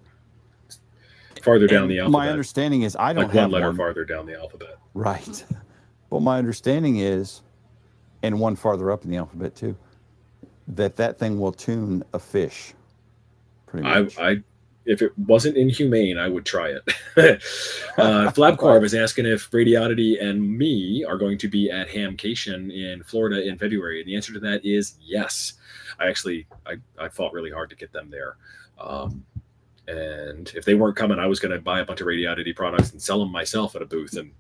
Farther down the alphabet. My understanding is I don't like have one letter one. farther down the alphabet. Right. Well, my understanding is, and one farther up in the alphabet too, that thing will tune a fish. Pretty much. If it wasn't inhumane, I would try it. Flabcarv is asking if Radioddity and me are going to be at Hamcation in Florida in February. And the answer to that is yes. I fought really hard to get them there. And if they weren't coming, I was going to buy a bunch of Radioddity products and sell them myself at a booth and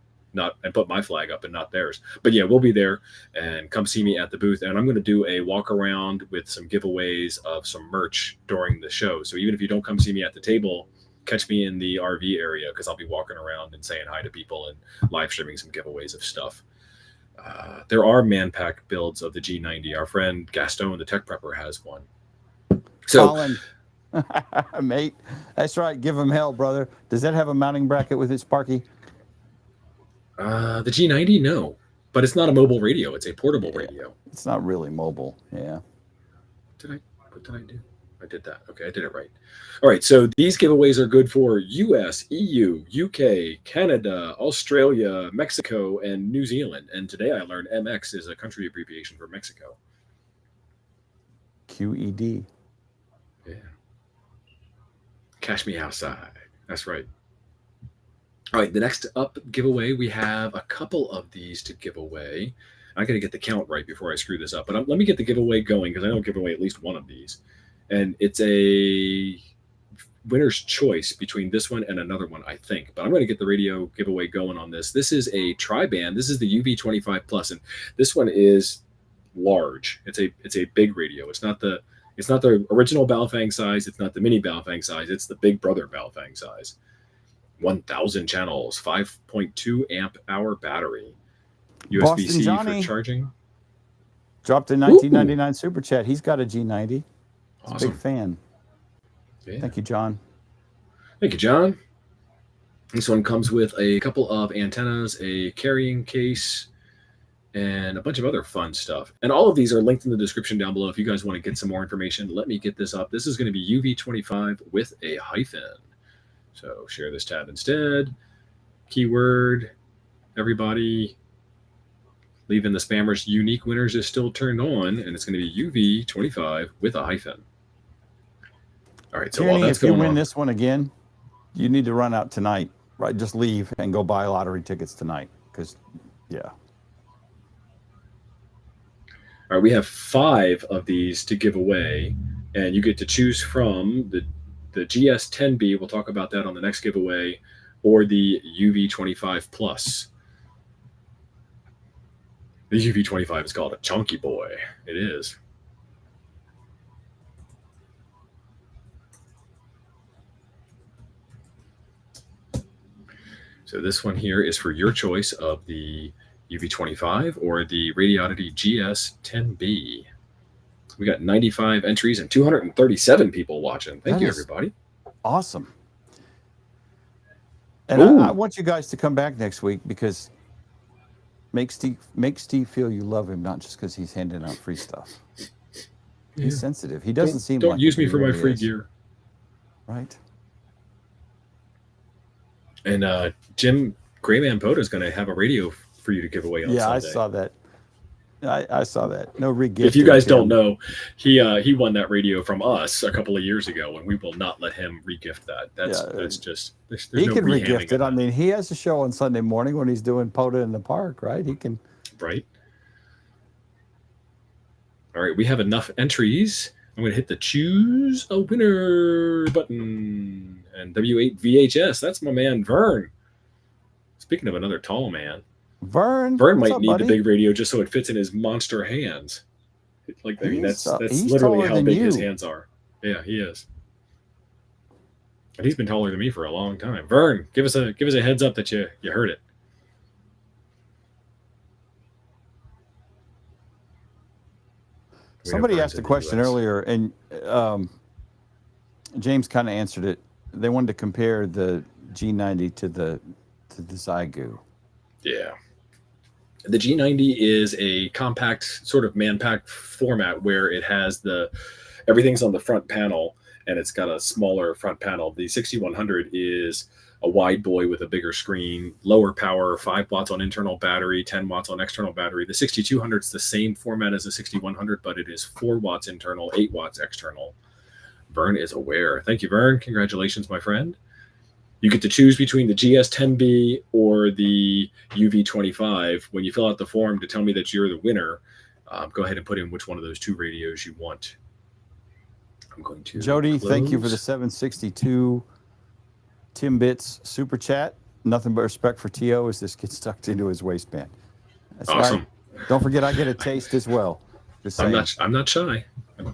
put my flag up and not theirs. But yeah, we'll be there, and come see me at the booth. And I'm going to do a walk around with some giveaways of some merch during the show. So even if you don't come see me at the table, catch me in the RV area, because I'll be walking around and saying hi to people and live streaming some giveaways of stuff. There are Manpack builds of the G90. Our friend Gaston, the tech prepper, has one. So, Colin, mate, that's right. Give him hell, brother. Does that have a mounting bracket with it, Sparky? The G90, no, but it's not a mobile radio. It's a portable radio. It's not really mobile. Yeah. What did I do? I did that. Okay, I did it right. All right, so these giveaways are good for US, EU, UK, Canada, Australia, Mexico, and New Zealand. And today I learned MX is a country abbreviation for Mexico. QED. Yeah. Cash me outside. That's right. All right, the next up giveaway, we have a couple of these to give away. I got to get the count right before I screw this up, but let me get the giveaway going, because I know I'll give away at least one of these. And it's a winner's choice between this one and another one, I think. But I'm going to get the radio giveaway going on this. This is a tri-band. This is the UV25 Plus, and this one is large. It's a big radio. It's not the original Baofeng size. It's not the mini Baofeng size. It's the Big Brother Baofeng size. 1,000 channels, 5.2 amp hour battery, USB-C for charging. Dropped a 1999 super chat. He's got a G90. He's awesome. a big fan. Yeah. Thank you, John. Thank you, John. This one comes with a couple of antennas, a carrying case, and a bunch of other fun stuff. And all of these are linked in the description down below. If you guys want to get some more information, let me get this up. This is going to be UV25 with a hyphen. So share this tab instead. Keyword, everybody, leave in the spammers. Unique winners is still turned on, and it's going to be UV25 with a hyphen. All right, so Tierney, while that's if you going win on, this one again, you need to run out tonight. Right, just leave and go buy lottery tickets tonight, because, yeah. all right, we have 5 of these to give away, and you get to choose from the GS10B, we'll talk about that on the next giveaway, or the UV25 Plus. The UV25 is called a chunky boy. It is. So this one here is for your choice of the UV25 or the Radioddity GS10B. We got 95 entries and 237 people watching. Thank you, everybody. Awesome. And I want you guys to come back next week, because make Steve feel you love him, not just because he's handing out free stuff. Yeah. He's sensitive. He doesn't seem like... Don't use me for my free gear. Right. And Jim Grayman Poda is going to have a radio for you to give away on Sunday. I saw that. I saw that. No re-gift. If you guys don't know, he won that radio from us a couple of years ago, and we will not let him re-gift that. That's just... There's he no can re-gift it. I mean, he has a show on Sunday morning when he's doing Poda in the Park, right? He can... Right. All right, we have enough entries. I'm going to hit the choose a winner button. And W8 VHS, that's my man Vern. Speaking of another tall man, Vern might up, need buddy? the big radio just so it fits in his monster hands. Like, I mean, that's he's literally how big you. his hands are. Yeah, he is. And he's been taller than me for a long time. Vern, give us a heads up that you heard it. Somebody asked a question earlier, and James kind of answered it. They wanted to compare the G90 to the Zygu. Yeah. The G90 is a compact, sort of man-packed format where it has everything's on the front panel, and it's got a smaller front panel. The 6100 is a wide boy with a bigger screen, lower power, 5 watts on internal battery, 10 watts on external battery. The 6200 is the same format as the 6100, but it is 4 watts internal, 8 watts external. Vern is aware. Thank you, Vern. Congratulations, my friend. You get to choose between the GS10B or the UV25. When you fill out the form to tell me that you're the winner, go ahead and put in which one of those 2 radios you want. I'm going to Jody, close. Thank you for the 762 Timbits super chat. Nothing but respect for T.O. as this gets tucked into his waistband. That's awesome. Right. Don't forget, I get a taste as well. Just saying. I'm not shy. I'm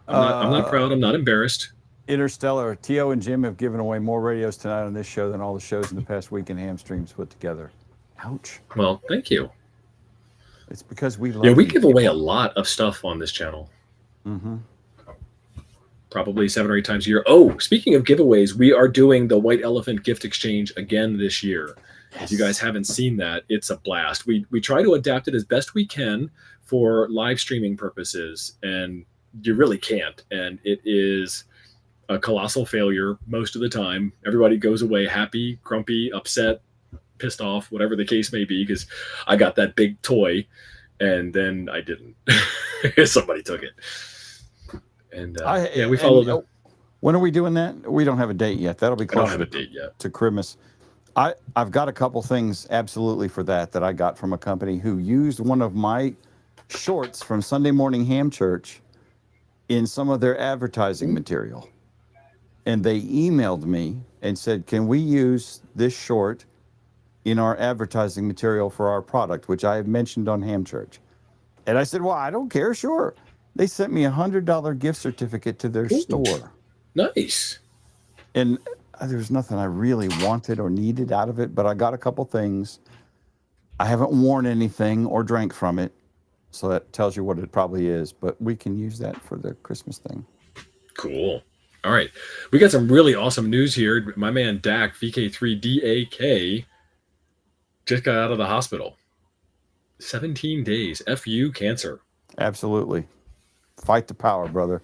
not proud. I'm not embarrassed. Interstellar. T.O. and Jim have given away more radios tonight on this show than all the shows in the past week in ham streams put together. Ouch. Well, thank you. It's because we love we give away a lot of stuff on this channel. Mm-hmm. Probably 7 or 8 times a year. Oh, speaking of giveaways, we are doing the White Elephant gift exchange again this year. Yes. If you guys haven't seen that, it's a blast. We try to adapt it as best we can for live streaming purposes, and you really can't. And it is a colossal failure most of the time. Everybody goes away happy, grumpy, upset, pissed off, whatever the case may be, because I got that big toy and then I didn't. Somebody took it. And we followed. When are we doing that? We don't have a date yet. That'll be close. I don't have a date yet. To Christmas. I've got a couple things absolutely for that I got from a company who used one of my shorts from Sunday Morning Ham Church in some of their advertising material. And they emailed me and said, can we use this short in our advertising material for our product, which I have mentioned on Ham Church? And I said, well, I don't care. Sure. They sent me $100 gift certificate to their store. Nice. And there's nothing I really wanted or needed out of it, but I got a couple things. I haven't worn anything or drank from it, so that tells you what it probably is, but we can use that for the Christmas thing. Cool. All right. We got some really awesome news here. My man Dak, VK3DAK, just got out of the hospital. 17 days. FU cancer. Absolutely. Fight the power, brother.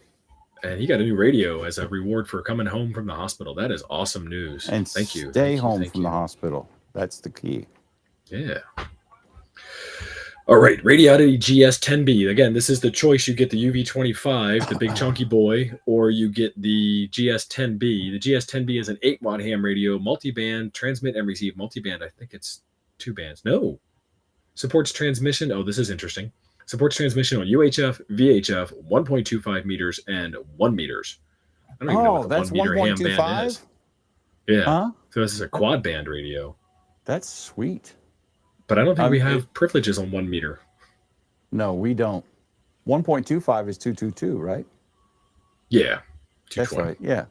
And he got a new radio as a reward for coming home from the hospital. That is awesome news. And thank you. Stay home from the hospital. That's the key. Yeah. All right. Radioddity GS10B. Again, this is the choice. You get the UV25, the big chunky boy, or you get the GS10B. The GS10B is an 8-watt ham radio, multi-band, transmit and receive multi-band. I think it's 2 bands. No. Supports transmission. Oh, this is interesting. Supports transmission on UHF, VHF, 1.25 meters, and 1 meters. I don't even know what the 1 meter ham band is. Yeah. Huh? So this is a quad band radio. That's sweet. But I don't think we have privileges on 1 meter. No, we don't. 1.25 is 222, right? Yeah. 220. That's right. Yeah.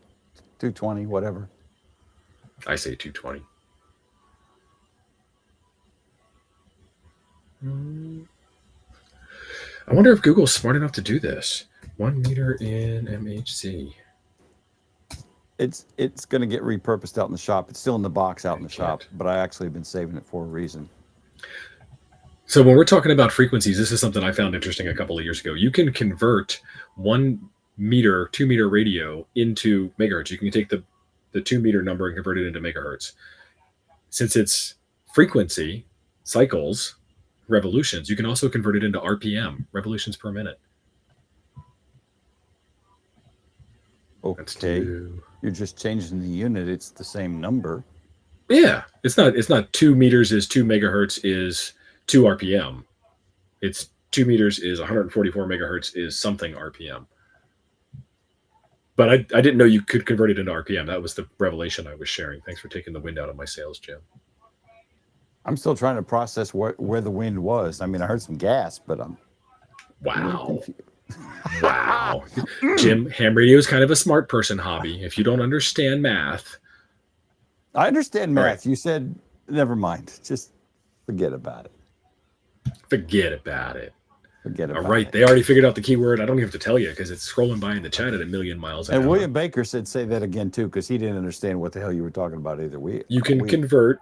220, whatever. I say 220. I wonder if Google's smart enough to do this. 1 meter in MHz. It's going to get repurposed out in the shop. It's still in the box out in the shop, but I actually have been saving it for a reason. So when we're talking about frequencies, this is something I found interesting a couple of years ago. You can convert 1 meter, 2 meter radio into megahertz. You can take the 2 meter number and convert it into megahertz. Since it's frequency, cycles, revolutions, you can also convert it into RPM, revolutions per minute. Okay. You're just changing the unit. It's the same number. Yeah. It's not 2 meters is 2 megahertz is 2 RPM. It's 2 meters is 144 megahertz is something RPM. But I didn't know you could convert it into RPM. That was the revelation I was sharing. Thanks for taking the wind out of my sails, Jim. I'm still trying to process where the wind was. I mean, I heard some gas, but I'm wow. Wow. Jim, ham radio is kind of a smart person hobby. If you don't understand math. I understand math. Right. You said, never mind. Just forget about it. Forget about it. All right. They already figured out the keyword. I don't even have to tell you because it's scrolling by in the chat at 1,000,000 miles an hour. And William Baker said, say that again, too, because he didn't understand what the hell you were talking about either. You can convert,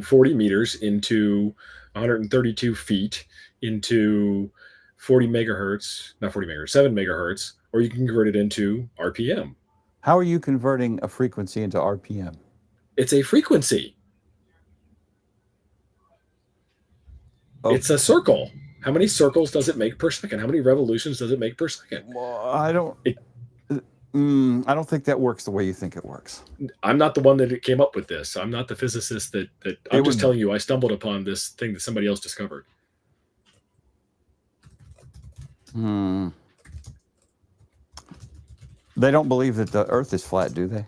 40 meters into 132 feet into 40 megahertz, not 40 megahertz, 7 megahertz, or you can convert it into RPM. How are you converting a frequency into RPM? It's a frequency. Okay. It's a circle. How many circles does it make per second? How many revolutions does it make per second? Well, I don't think that works the way you think it works. I'm not the one that came up with this. I'm not the physicist that I'm just telling you I stumbled upon this thing that somebody else discovered. They don't believe that the Earth is flat, do they?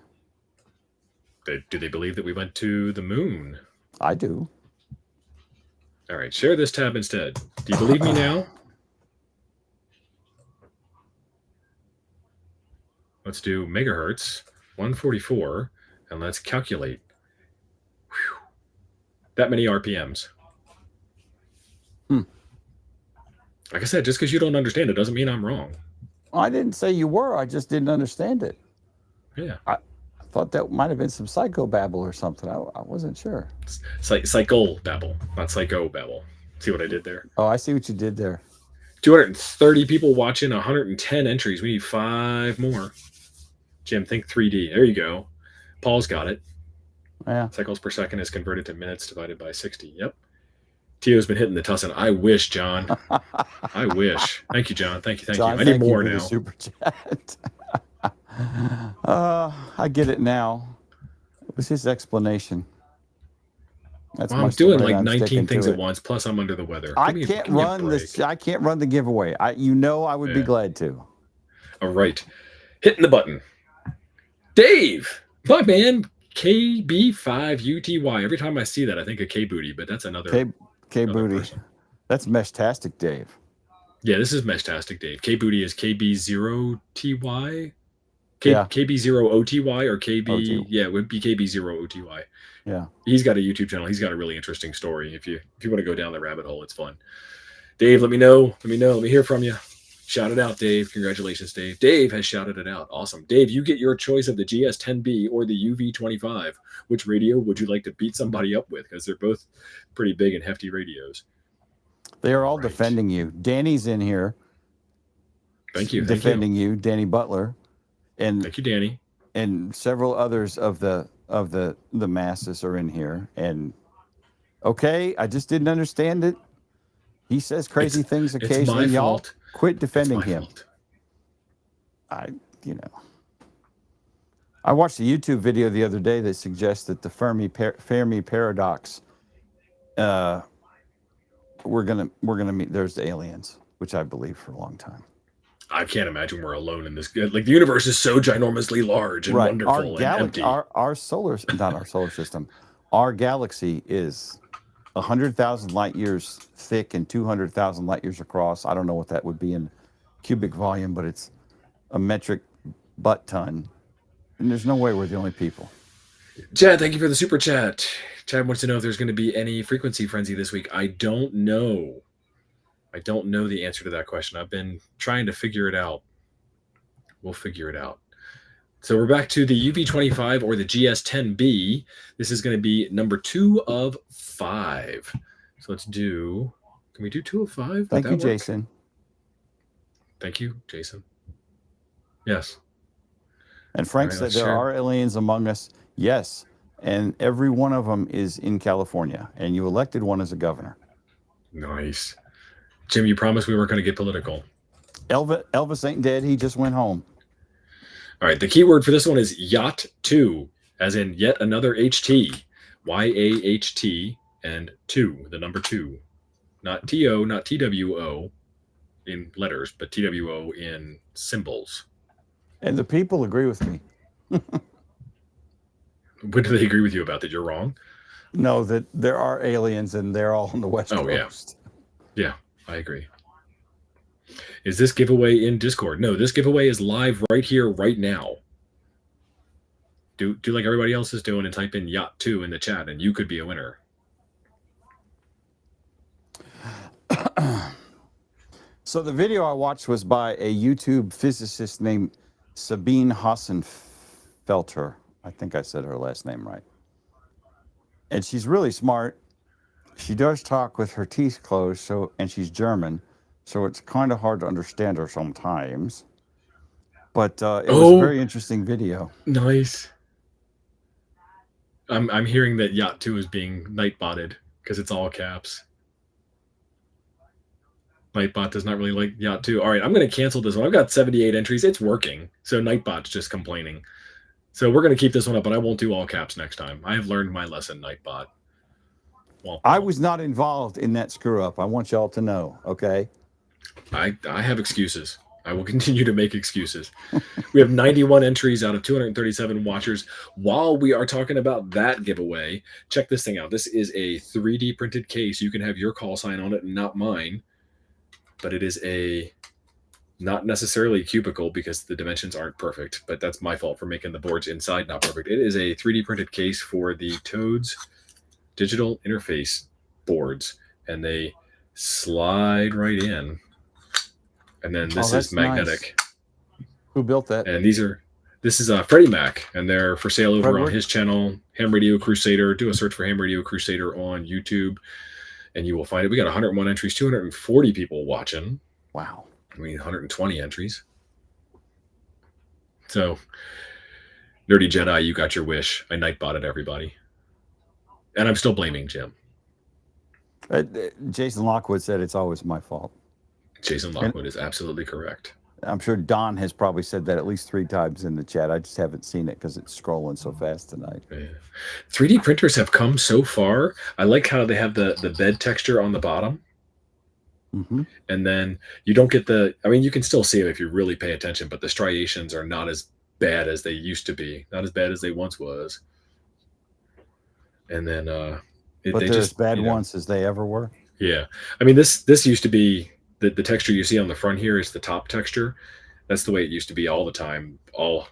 Do they believe that we went to the moon? I do. All right, share this tab instead. Do you believe me now? Let's do megahertz, 144, and let's calculate. Whew. That many RPMs. Like I said, just because you don't understand it doesn't mean I'm wrong. I didn't say you were. I just didn't understand it. Yeah. I thought that might have been some psychobabble or something. I wasn't sure. Psychobabble, not psychobabble. See what I did there? Oh, I see what you did there. 230 people watching, 110 entries. We need 5 more. Jim, think 3D. There you go. Paul's got it. Yeah. Cycles per second is converted to minutes divided by 60. Yep. Tio's been hitting the tussin. I wish, John. I wish. Thank you, John. Thank you. John, I need more now. Super chat. I get it now. It was his explanation. That's I'm doing like 19 things at once. Plus, I'm under the weather. I can't run this. I can't run the giveaway. I would be glad to. All right, hitting the button. Dave, my man, KB5UTY. Every time I see that, I think of K Booty, but that's another K Booty. Person. That's Meshtastic Dave. Yeah, this is Meshtastic Dave. K Booty is KB0TY. KB0OTY or KB. Yeah, it would be KB0OTY. Yeah, he's got a YouTube channel. He's got a really interesting story. If you want to go down the rabbit hole, it's fun. Dave, let me know. Let me hear from you. Shout it out, Dave. Congratulations, Dave. Dave has shouted it out. Awesome. Dave, you get your choice of the GS10B or the UV25. Which radio would you like to beat somebody up with? Because they're both pretty big and hefty radios. They are all defending you. Danny's in here. Thank you. Defending you, Danny Butler. And thank you, Danny. And several others of the masses are in here. And okay, I just didn't understand it. He says crazy things occasionally. Y'all quit defending him. I watched a YouTube video the other day that suggests that the Fermi paradox. We're gonna meet. There's the aliens, which I believe for a long time. I can't imagine we're alone in this. Like the universe is so ginormously large and wonderful and empty. Our solar, not our solar system, our galaxy is 100,000 light years thick and 200,000 light years across. I don't know what that would be in cubic volume, but it's a metric butt ton. And there's no way we're the only people. Chad, thank you for the super chat. Chad wants to know if there's going to be any frequency frenzy this week. I don't know. I don't know the answer to that question. I've been trying to figure it out. We'll figure it out. So we're back to the UV25 or the GS10B. This is going to be number 2 of 5. So let's do, can we do 2 of 5? Thank you, Jason. Thank you, Jason. Yes. And Frank said there are aliens among us. Yes. And every one of them is in California. And you elected one as a governor. Nice. Jim, you promised we weren't going to get political. Elvis ain't dead. He just went home. All right. The keyword for this one is yacht 2, as in yet another HT. YAHT and 2, the number 2. Not TO, not TWO in letters, but TWO in symbols. And the people agree with me. What do they agree with you about? That you're wrong? No, that there are aliens and they're all on the West Coast. Yeah, I agree. Is this giveaway in Discord? No, this giveaway is live right here, right now. Do like everybody else is doing and type in Yacht 2 in the chat and you could be a winner. So the video I watched was by a YouTube physicist named Sabine Hassenfelter. I think I said her last name right. And she's really smart. She does talk with her teeth closed, and she's German, so it's kind of hard to understand her sometimes. But it was a very interesting video. Nice. I'm hearing that Yacht 2 is being nightbotted because it's all caps. Nightbot does not really like Yacht 2. All right, I'm going to cancel this one. I've got 78 entries. It's working. So Nightbot's just complaining. So we're going to keep this one up, but I won't do all caps next time. I have learned my lesson, Nightbot. Well, I was not involved in that screw up. I want y'all to know, okay? I have excuses. I will continue to make excuses. We have 91 entries out of 237 watchers. While we are talking about that giveaway, check this thing out. This is a 3D printed case. You can have your call sign on it and not mine. But it is not necessarily a cubicle because the dimensions aren't perfect, but that's my fault for making the boards inside not perfect. It is a 3D printed case for the Toads digital interface boards, and they slide right in. And then this is magnetic. Nice. Who built that? And this is Freddie Mac, and they're for sale over on his channel, Ham Radio Crusader. Do a search for Ham Radio Crusader on YouTube, and you will find it. We got 101 entries, 240 people watching. Wow. I mean, 120 entries. So, Nerdy Jedi, you got your wish. I nightbotted everybody. And I'm still blaming Jim. Jason Lockwood said it's always my fault. Jason Lockwood is absolutely correct. I'm sure Don has probably said that at least 3 times in the chat. I just haven't seen it because it's scrolling so fast tonight. Yeah. 3D printers have come so far. I like how they have the bed texture on the bottom. Mm-hmm. And then you don't get you can still see it if you really pay attention, but the striations are not as bad as they used to be. Not as bad as they once was. And then but they're as bad once as they ever were. Yeah. I mean, this used to be the texture you see on the front here is the top texture. That's the way it used to be all the time, all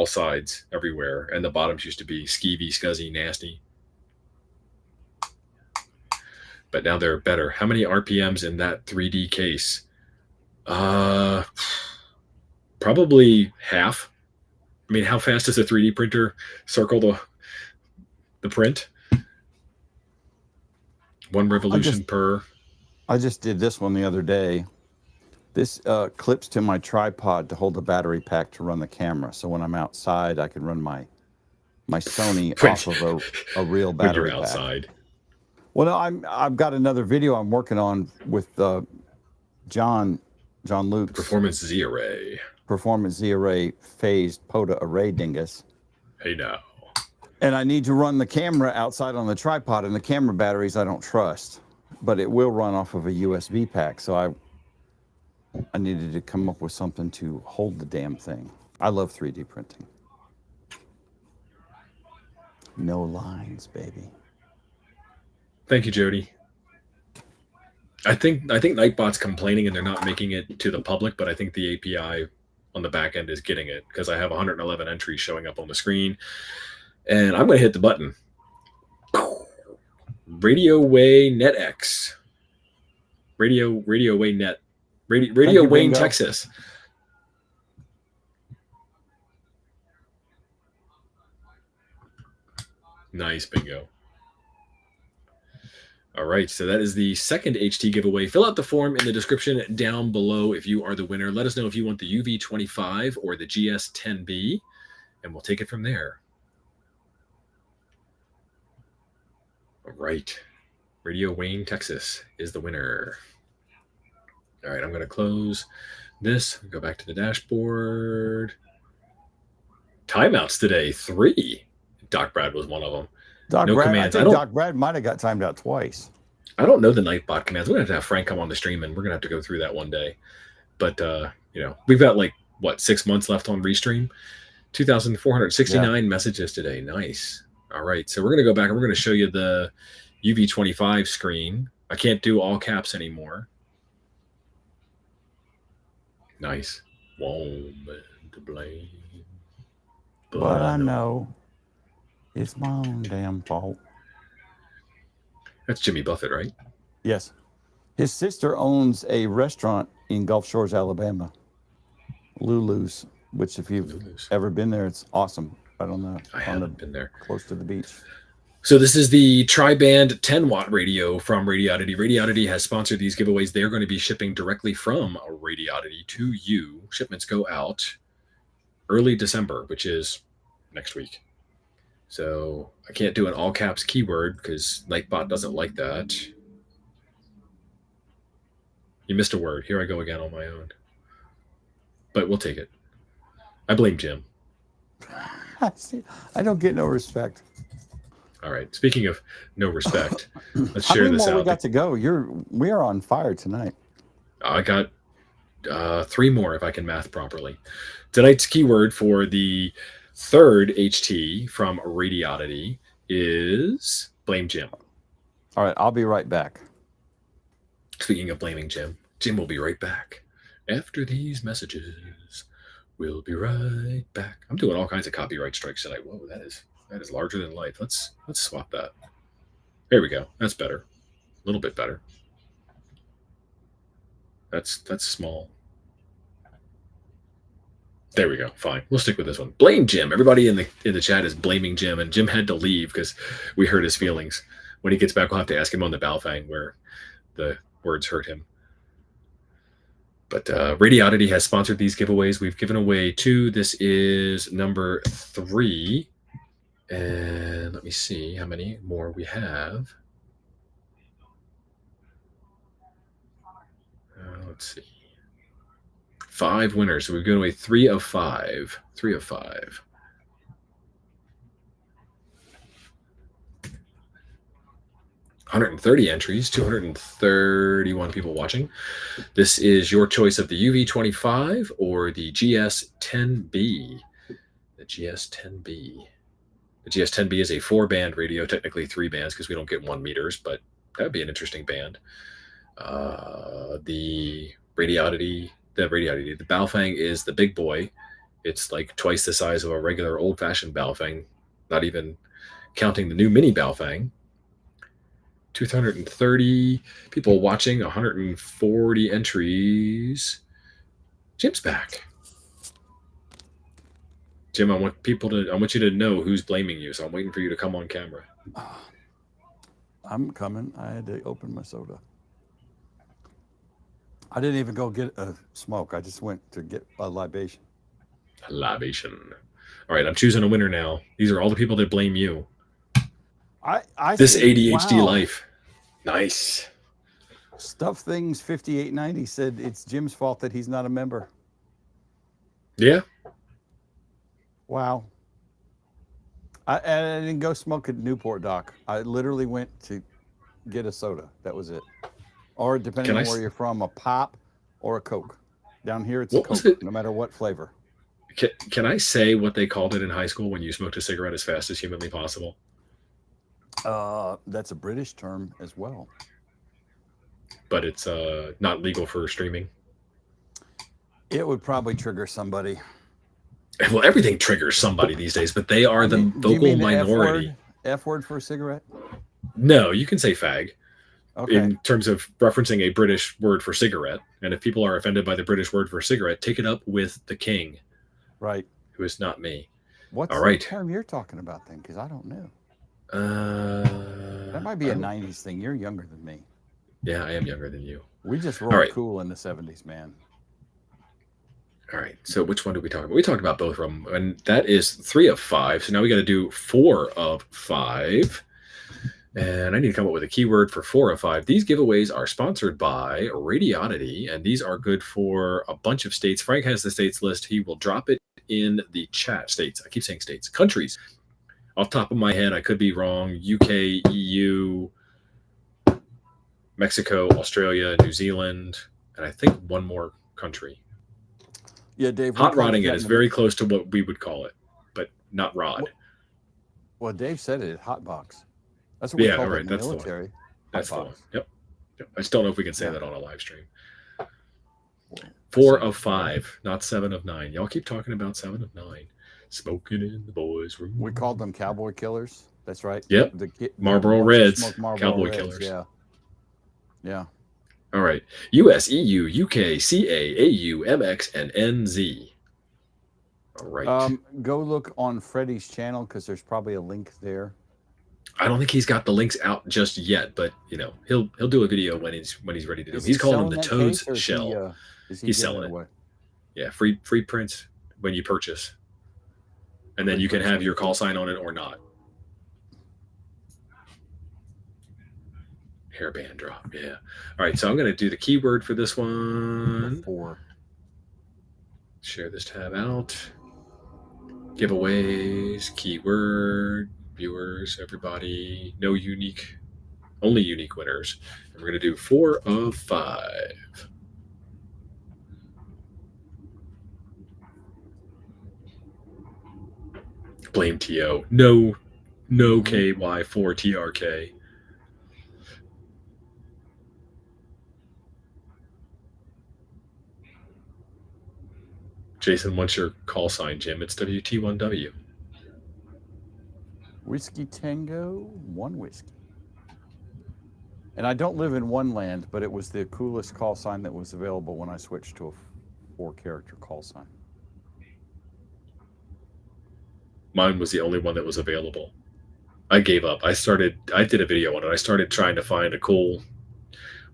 sides, everywhere. And the bottoms used to be skeevy, scuzzy, nasty. But now they're better. How many RPMs in that 3D case? Probably half. I mean, how fast does a 3D printer circle the print? 1 revolution per. I just did this one the other day. This clips to my tripod to hold the battery pack to run the camera. So when I'm outside, I can run my Sony off of a real battery pack. When you're outside. Well, no, I've got another video I'm working on with John Luke's Performance Z Array. Performance Z Array phased POTA array dingus. Hey now. And I need to run the camera outside on the tripod, and the camera batteries I don't trust, but it will run off of a USB pack. So I needed to come up with something to hold the damn thing. I love 3D printing. No lines, baby. Thank you, Jody. I think Nightbot's complaining and they're not making it to the public, but I think the API on the back end is getting it because I have 111 entries showing up on the screen. And I'm going to hit the button. Radio Way NetX. Radio Way Net. Radio Wayne, Texas. Nice, bingo. All right, so that is the second HT giveaway. Fill out the form in the description down below if you are the winner. Let us know if you want the UV25 or the GS10B, and we'll take it from there. All right, Radio Wayne, Texas is the winner. All right, I'm going to close this, go back to the dashboard. Timeouts today, 3. Doc Brad was one of them. Commands. I think Doc Brad might have got timed out twice. I don't know the Nightbot commands. We're going to have Frank come on the stream, and we're going to have to go through that one day. But, we've got like 6 months left on Restream. 2,469 messages today. Nice. All right. So we're going to go back and we're going to show you the UV25 screen. I can't do all caps anymore. Nice. Woman to blame. But I know it's my own damn fault. That's Jimmy Buffett, right? Yes. His sister owns a restaurant in Gulf Shores, Alabama. Lulu's, which if you've ever been there, it's awesome. Right on the I haven't been there. Close to the beach. So this is the tri-band 10-watt radio from Radioddity. Radioddity has sponsored these giveaways. They're going to be shipping directly from Radioddity to you. Shipments go out early December, which is next week. So I can't do an all caps keyword because Nightbot doesn't like that. You missed a word. Here I go again on my own. But we'll take it. I blame Jim. I don't get no respect. All right. Speaking of no respect, let's share this out. How many more we got to go? We are on fire tonight. I got 3 more if I can math properly. Tonight's keyword for the third HT from Radioddity is blame Jim. All right. I'll be right back. Speaking of blaming Jim, Jim will be right back after these messages. We'll be right back. I'm doing all kinds of copyright strikes tonight. Whoa, that is larger than life. Let's swap that. There we go. That's better. A little bit better. That's small. There we go. Fine. We'll stick with this one. Blame Jim. Everybody in the chat is blaming Jim, and Jim had to leave because we hurt his feelings. When he gets back, we'll have to ask him on the Balfang where the words hurt him. But Radioddity has sponsored these giveaways. We've given away 2. This is number 3. And let me see how many more we have. Let's see. 5 winners. So we've given away 3 of 5. 3 of 5. $130 entries, 231 people watching. This is your choice of the UV25 or the GS10B. The GS10B. The GS10B is a 4-band radio, technically 3 bands because we don't get 1 meters, but that would be an interesting band. The Balfang is the big boy. It's like twice the size of a regular old-fashioned Balfang, not even counting the new mini Balfang. 230 people watching, 140 entries. Jim's back. Jim, I want you to know who's blaming you, so I'm waiting for you to come on camera. I'm coming. I had to open my soda. I didn't even go get a smoke. I just went to get a libation. A libation. All right, I'm choosing a winner now. These are all the people that blame you. This ADHD life. Nice. Stuff Things 5890 said it's Jim's fault that he's not a member. Yeah. Wow. I didn't go smoke at Newport, Doc. I literally went to get a soda. That was it. Or depending on where you're from, a pop or a Coke. Down here, it's a Coke, no matter what flavor. Can I say what they called it in high school when you smoked a cigarette as fast as humanly possible? That's a British term as well. But it's not legal for streaming. It would probably trigger somebody. Well, everything triggers somebody these days, but they are the vocal minority. F word for a cigarette? No, you can say fag. Okay. In terms of referencing a British word for cigarette. And if people are offended by the British word for cigarette, take it up with the king. Right. Who is not me. What's the term you're talking about then? Because I don't know. That might be a 90s thing. You're younger than me. Yeah, I am younger than you. We just rolled cool in the 70s, man. All right. So which one did we talk about? We talked about both of them. And that is 3 of 5. So now we got to do 4 of 5. And I need to come up with a keyword for 4 of 5. These giveaways are sponsored by Radioddity, and these are good for a bunch of states. Frank has the states list. He will drop it in the chat. States. I keep saying states. Countries. Off the top of my head, I could be wrong. UK, EU, Mexico, Australia, New Zealand, and I think one more country. Yeah, Dave. Hot rodding it is very close to what we would call it, but not rod. Well, Dave said it. Hot box. That's what we call it in the military. That's the one. Yep. I just don't know if we can say that on a live stream. 4 of 5, not 7 of 9. Y'all keep talking about 7 of 9. Smoking in the boys' room. We called them cowboy killers. That's right. Yep. Marlboro Reds. Cowboy killers. Yeah. Yeah. All right. US, EU, UK, CA, AU, MX, and NZ. All right. Go look on Freddie's channel because there's probably a link there. I don't think he's got the links out just yet, but he'll do a video when he's ready to do it. He's calling them the Toad's Shell. He's selling it. Yeah, free prints when you purchase. And then you can have your call sign on it or not. Hairband drop, yeah. All right, so I'm going to do the keyword for this one. 4. Share this tab out. Giveaways, keyword, viewers, everybody. No unique, only unique winners. And we're going to do 4 of 5. Blame TO. No KY4TRK. Jason, what's your call sign, Jim? It's WT1W. Whiskey Tango, 1 whiskey. And I don't live in one land, but it was the coolest call sign that was available when I switched to a 4-character call sign. Mine was the only one that was available. I gave up. I did a video on it. I started trying to find a cool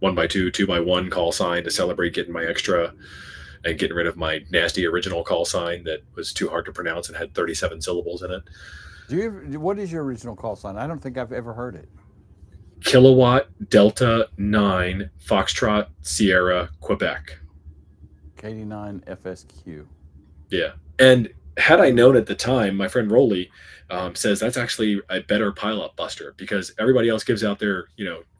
1x2, 2x1 call sign to celebrate getting my extra and getting rid of my nasty original call sign that was too hard to pronounce and had 37 syllables in it. What is your original call sign? I don't think I've ever heard it. Kilowatt Delta 9 Foxtrot Sierra Quebec. KD9 FSQ. Yeah. And had I known at the time, my friend Rolly says that's actually a better pileup buster because everybody else gives out their,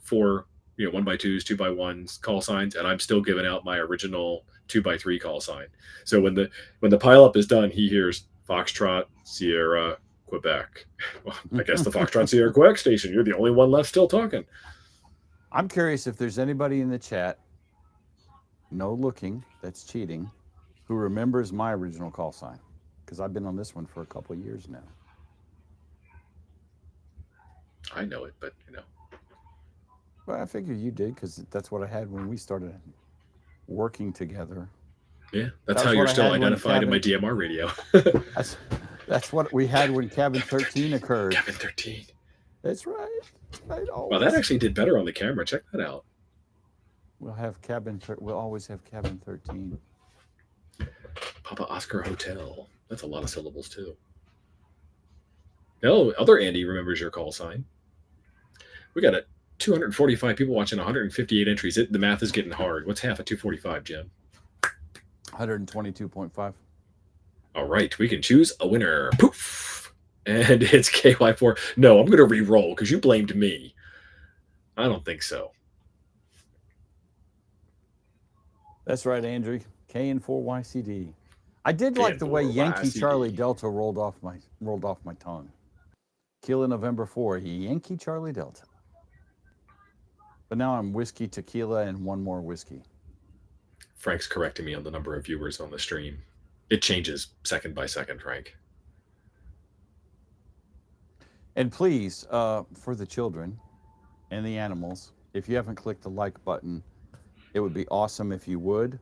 4, 1x2s, 2x1s call signs, and I'm still giving out my original 2x3 call sign. So when the pileup is done, he hears Foxtrot Sierra Quebec. Well, I guess the Foxtrot Sierra Quebec station. You're the only one left still talking. I'm curious if there's anybody in the chat, no looking, that's cheating, who remembers my original call sign. Because I've been on this one for a couple of years now. I know it, but Well, I figure you did because that's what I had when we started working together. Yeah, that's how you're still identified in my DMR radio. That's what we had when Cabin 13 occurred. Cabin 13. That's right. Well, that actually did better on the camera. Check that out. We'll always have Cabin 13. Papa Oscar Hotel. That's a lot of syllables too. No, other Andy remembers your call sign. We got 245 people watching, 158 entries. The math is getting hard. What's half of 245, Jim? 122.5. All right, we can choose a winner. Poof! And it's KY4. No, I'm going to re-roll because you blamed me. I don't think so. That's right, Andrew. KN4YCD. I did like the way Yankee Charlie Delta rolled off my tongue. Kilo November 4, Yankee Charlie Delta. But now I'm whiskey, tequila, and one more whiskey. Frank's correcting me on the number of viewers on the stream. It changes second by second, Frank. And please, for the children and the animals, if you haven't clicked the like button, it would be awesome if you would.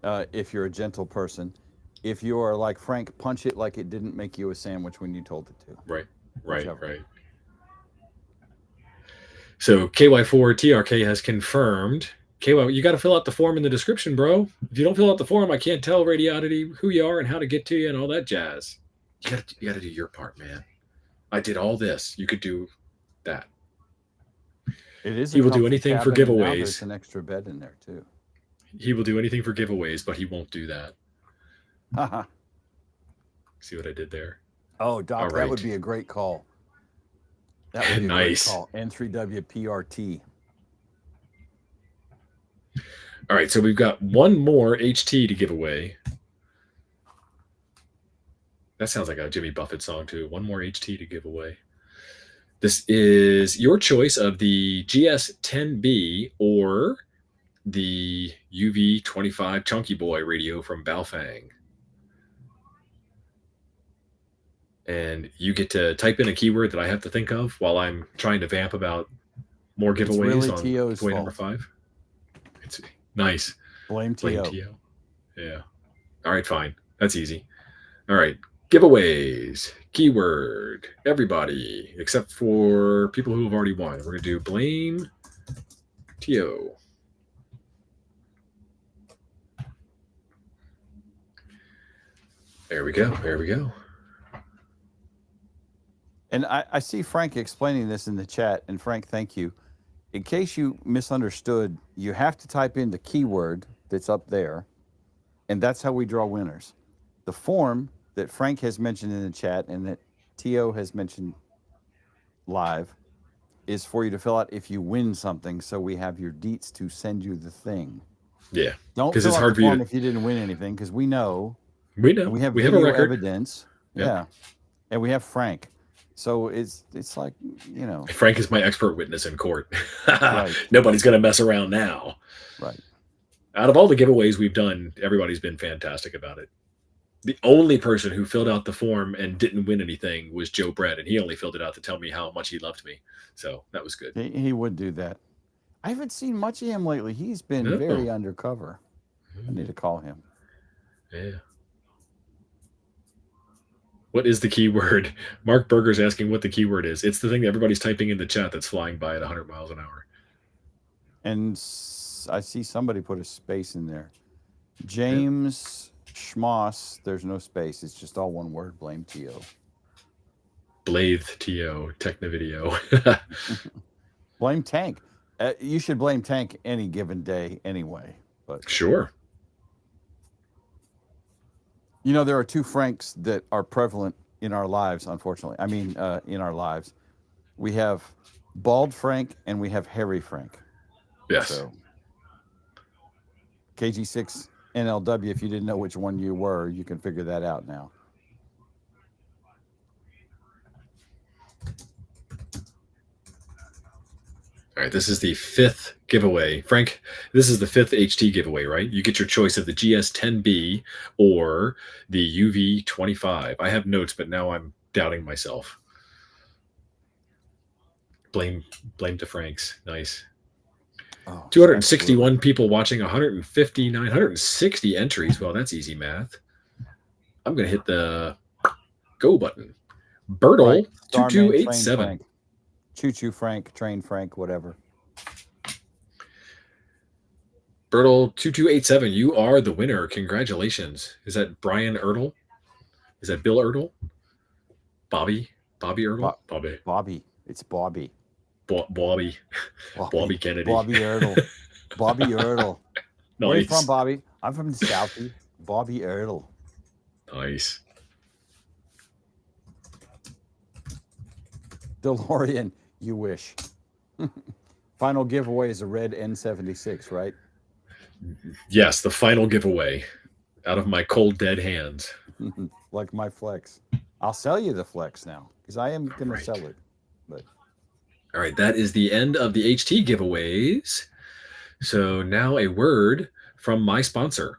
If you're a gentle person. If you are like Frank, punch it like it didn't make you a sandwich when you told it to. Right. So KY4TRK has confirmed. KY, you got to fill out the form in the description, bro. If you don't fill out the form, I can't tell Radioddity who you are and how to get to you and all that jazz. You got to do your part, man. I did all this. You could do that. It is. He will do anything for giveaways. There's an extra bed in there too. He will do anything for giveaways, but he won't do that. Haha. See what I did there? Oh, Doc, that would be a great call. That would be nice. A great call. N3WPRT. All right, so we've got one more HT to give away. That sounds like a Jimmy Buffett song too. One more HT to give away. This is your choice of the GS10B or the UV25 Chunky Boy radio from Baofeng. And you get to type in a keyword that I have to think of while I'm trying to vamp about more giveaways really on T.O.'s giveaway number fault. 5. It's nice. Blame T.O. Yeah. All right, fine. That's easy. All right. Giveaways. Keyword. Everybody, except for people who have already won. We're going to do blame T.O. There we go. There we go. And I see Frank explaining this in the chat. And Frank, thank you. In case you misunderstood, you have to type in the keyword that's up there. And that's how we draw winners. The form that Frank has mentioned in the chat and that T.O. has mentioned live is for you to fill out if you win something. So we have your deets to send you the thing. Yeah. Don't fill out the form if you didn't win anything, because we know. We know. We have a record. Evidence. Yep. Yeah. And we have Frank. So it's like, you know. Frank is my expert witness in court. Right. Nobody's going to mess around now. Right. Out of all the giveaways we've done, everybody's been fantastic about it. The only person who filled out the form and didn't win anything was Joe Brett, and he only filled it out to tell me how much he loved me. So that was good. He would do that. I haven't seen much of him lately. He's been very undercover. I need to call him. Yeah. What is the keyword? Mark Berger's asking what the keyword is. It's the thing that everybody's typing in the chat that's flying by at 100 miles an hour. And I see somebody put a space in there. James Schmoss, there's no space. It's just all one word, blame T.O. Blathe T.O. Technovideo. Blame Tank. You should blame Tank any given day anyway. But sure. You know, there are two Franks that are prevalent in our lives, unfortunately. I mean, in our lives. We have Bald Frank and we have Hairy Frank. Yes. So, KG6 NLW, if you didn't know which one you were, you can figure that out now. All right, this is the 5th giveaway. Frank, this is the 5th HT giveaway, right? You get your choice of the GS10B or the UV25. I have notes, but now I'm doubting myself. Blame to Frank's. Nice. Oh, 261 absolutely. People watching, 159, 160 entries. Well, that's easy math. I'm going to hit the go button. Bertle, 2287. Choo-choo Frank, train Frank, whatever. Bertle 2287, you are the winner. Congratulations. Is that Brian Ertle? Is that Bill Ertle? Bobby Ertle? Bobby. It's Bobby. Bobby Kennedy. Bobby Ertle. Bobby Ertle. Nice. Where are you from, Bobby? I'm from the Southie. Bobby Ertle. Nice. DeLorean, you wish. Final giveaway is a red N76, right? Yes, the final giveaway out of my cold, dead hands. Like my Flex. I'll sell you the Flex now because I am going to sell it. But all right, that is the end of the HT giveaways. So now a word from my sponsor,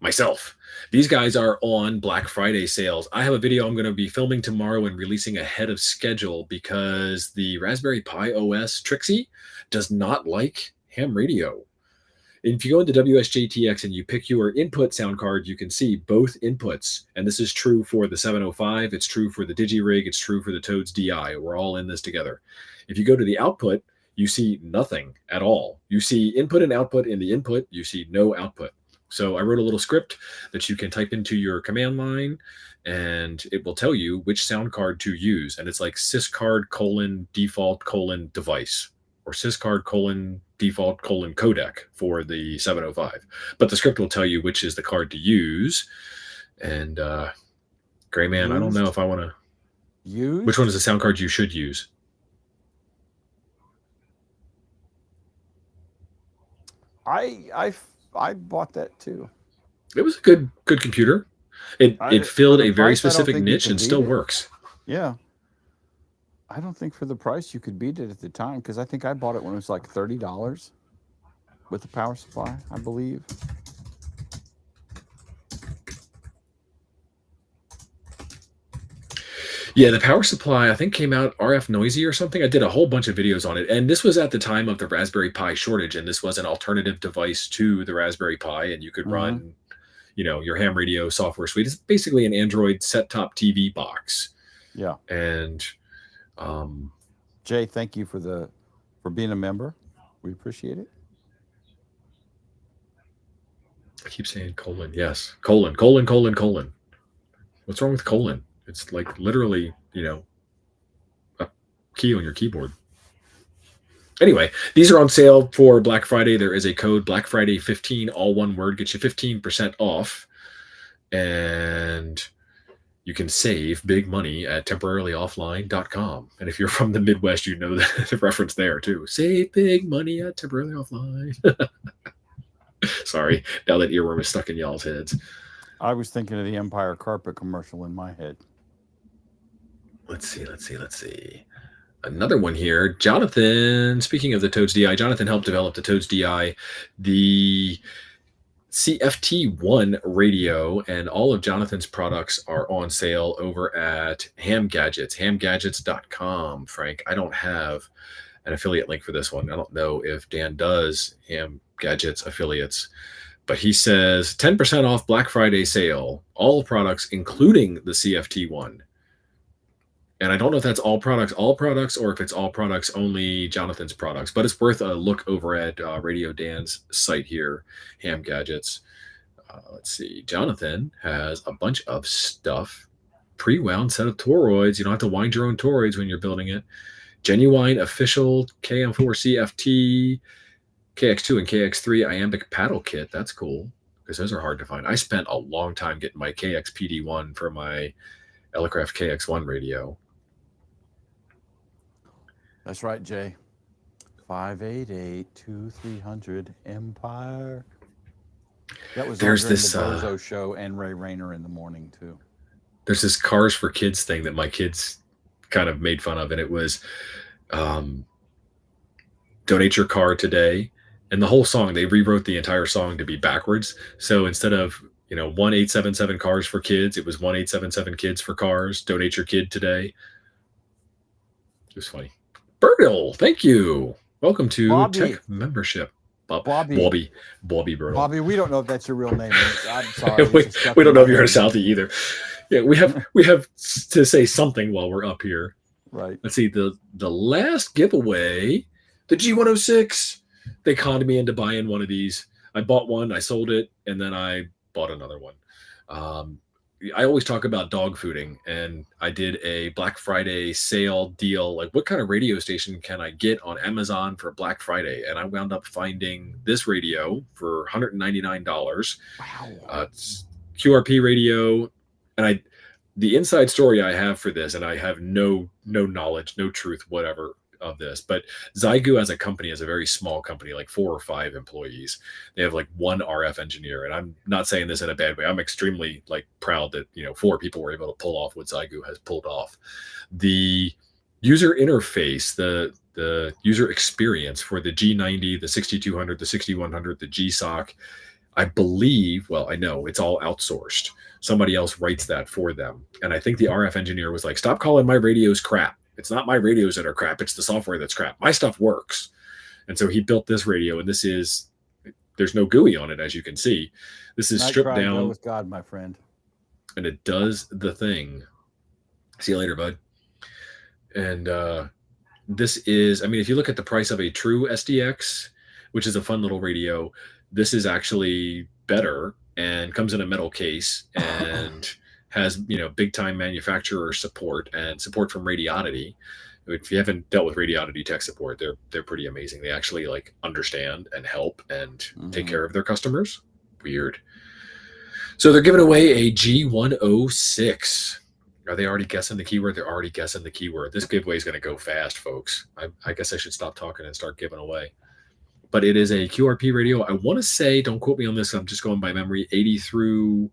myself. These guys are on Black Friday sales. I have a video I'm going to be filming tomorrow and releasing ahead of schedule because the Raspberry Pi OS Trixie does not like ham radio. If you go into WSJTX and you pick your input sound card, you can see both inputs. And this is true for the 705. It's true for the DigiRig. It's true for the Toads DI. We're all in this together. If you go to the output, you see nothing at all. You see input and output in the input. You see no output. So I wrote a little script that you can type into your command line, and it will tell you which sound card to use. And it's like syscard : default : device, or syscard : default : codec for the 705. But the script will tell you which is the card to use. And Gray Man, I don't know if I want to use. Which one is the sound card you should use? I bought that too. It was a good computer. It For filled the a very price, I don't specific think you niche can and beat still it. works. Yeah. I don't think for the price you could beat it at the time, because I think I bought it when it was like $30 with the power supply, I believe. Yeah, the power supply, I think, came out RF noisy or something. I did a whole bunch of videos on it. And this was at the time of the Raspberry Pi shortage. And this was an alternative device to the Raspberry Pi. And you could run, your ham radio software suite. It's basically an Android set-top TV box. Yeah. And Jay, thank you for being a member. We appreciate it. I keep saying colon. Yes. Colon, colon, colon, colon. What's wrong with colon? It's like literally, a key on your keyboard. Anyway, these are on sale for Black Friday. There is a code Black Friday 15, all one word, gets you 15% off. And you can save big money at temporarylyoffline.com. And if you're from the Midwest, you know the reference there too. Save big money at temporarily offline. Sorry, now that earworm is stuck in y'all's heads. I was thinking of the Empire carpet commercial in my head. Let's see. Another one here. Jonathan, speaking of the Toads DI, Jonathan helped develop the Toads DI, the CFT1 radio, and all of Jonathan's products are on sale over at Ham Gadgets, hamgadgets.com. Frank, I don't have an affiliate link for this one. I don't know if Dan does Ham Gadgets affiliates, but he says 10% off Black Friday sale, all products, including the CFT1. And I don't know if that's all products, or if it's all products, only Jonathan's products. But it's worth a look over at Radio Dan's site here, Ham Gadgets. Let's see. Jonathan has a bunch of stuff. Pre-wound set of toroids. You don't have to wind your own toroids when you're building it. Genuine official KM4 CFT, KX2 and KX3 iambic paddle kit. That's cool, because those are hard to find. I spent a long time getting my KX PD1 for my Elecraft KX1 radio. That's right, Jay. 588-2300 Empire. That was there's during this the Bozo show and Ray Rayner in the morning too. There's this Cars for Kids thing that my kids kind of made fun of, and it was donate your car today. And the whole song, they rewrote the entire song to be backwards. So instead of 1877 cars for kids, it was 1877 kids for cars. Donate your kid today. It was funny. Bertle, thank you. Welcome to Bobby. Tech Membership. Bobby Bertle. Bobby, we don't know if that's your real name. I'm sorry. we don't know if you're a Southie either. Yeah, we have to say something while we're up here. Right. Let's see, the last giveaway, the G106. They conned me into buying one of these. I bought one, I sold it, and then I bought another one. I always talk about dog fooding, and I did a Black Friday sale deal. Like, what kind of radio station can I get on Amazon for Black Friday? And I wound up finding this radio for $199. Wow. It's QRP radio. And the inside story I have for this, and I have no knowledge, no truth, whatever of this, but Zygu as a company is a very small company, like 4 or 5 employees. They have like one RF engineer, and I'm not saying this in a bad way. I'm extremely proud that 4 people were able to pull off what Zygu has pulled off. The user interface, the user experience for the G90, the 6200, the 6100, the GSOC, I believe, I know it's all outsourced. Somebody else writes that for them. And I think the RF engineer was like, stop calling my radios crap. It's not my radios that are crap. It's the software that's crap. My stuff works. And so he built this radio, and there's no GUI on it, as you can see. This is stripped down. Go with God, my friend. And it does the thing. See you later, bud. And this is, if you look at the price of a true SDX, which is a fun little radio, this is actually better and comes in a metal case and has big time manufacturer support and support from Radioddity. If you haven't dealt with Radioddity tech support, they're pretty amazing. They actually understand and help and take care of their customers. Weird. So they're giving away a G106. Are they already guessing the keyword? They're already guessing the keyword. This giveaway is going to go fast, folks. I guess I should stop talking and start giving away. But it is a QRP radio. I want to say, don't quote me on this, I'm just going by memory, 80 through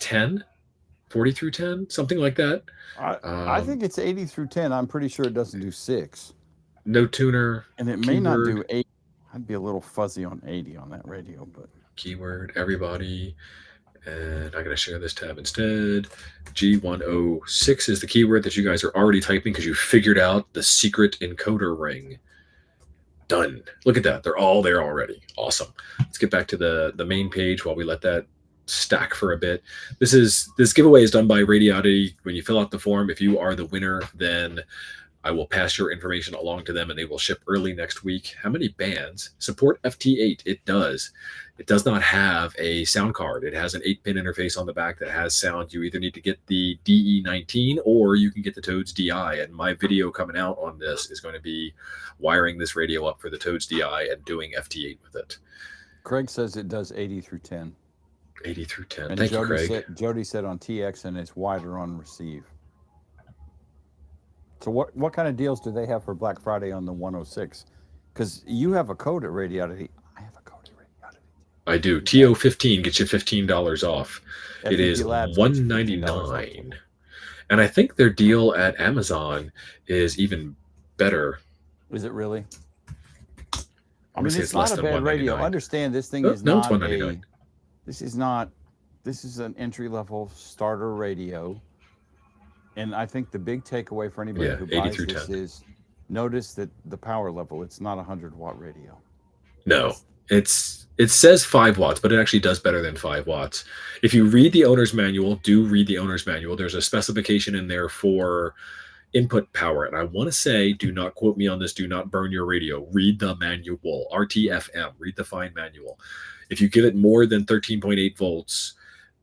10, 40 through 10, something like that. I think it's 80 through 10. I'm pretty sure it doesn't do 6. No tuner. And it may not do 8. I'd be a little fuzzy on 80 on that radio, but keyword everybody. And I gotta share this tab instead. G106 is the keyword that you guys are already typing because you figured out the secret encoder ring. Done. Look at that. They're all there already. Awesome. Let's get back to the main page while we let that stack for a bit. This giveaway is done by Radioddity. When you fill out the form, if you are the winner, then I will pass your information along to them and they will ship early next week. How many bands support FT8? It does. It does not have a sound card. It has an 8-pin interface on the back that has sound. You either need to get the DE19 or you can get the Toads DI. And my video coming out on this is going to be wiring this radio up for the Toads DI and doing FT8 with it. Craig says it does 80 through 10. 80 through 10. And Thank you, Craig. Jody said on TX and it's wider on receive. So what kind of deals do they have for Black Friday on the 106? Because you have a code at Radioddity. I have a code at Radioddity. I do. TO15 gets you $15 off. FEP It is Labs $199. And I think their deal at Amazon is even better. Is it really? I mean, it's not a bad radio. Understand this thing is not it's $199. This is an entry-level starter radio. And I think the big takeaway for anybody who buys this 10. is notice that the power level, it's not a 100-watt radio. No, it says 5 watts, but it actually does better than 5 watts. If you read the owner's manual, there's a specification in there for input power. And I want to say, do not quote me on this, do not burn your radio. Read the manual, RTFM, read the fine manual. If you give it more than 13.8 volts,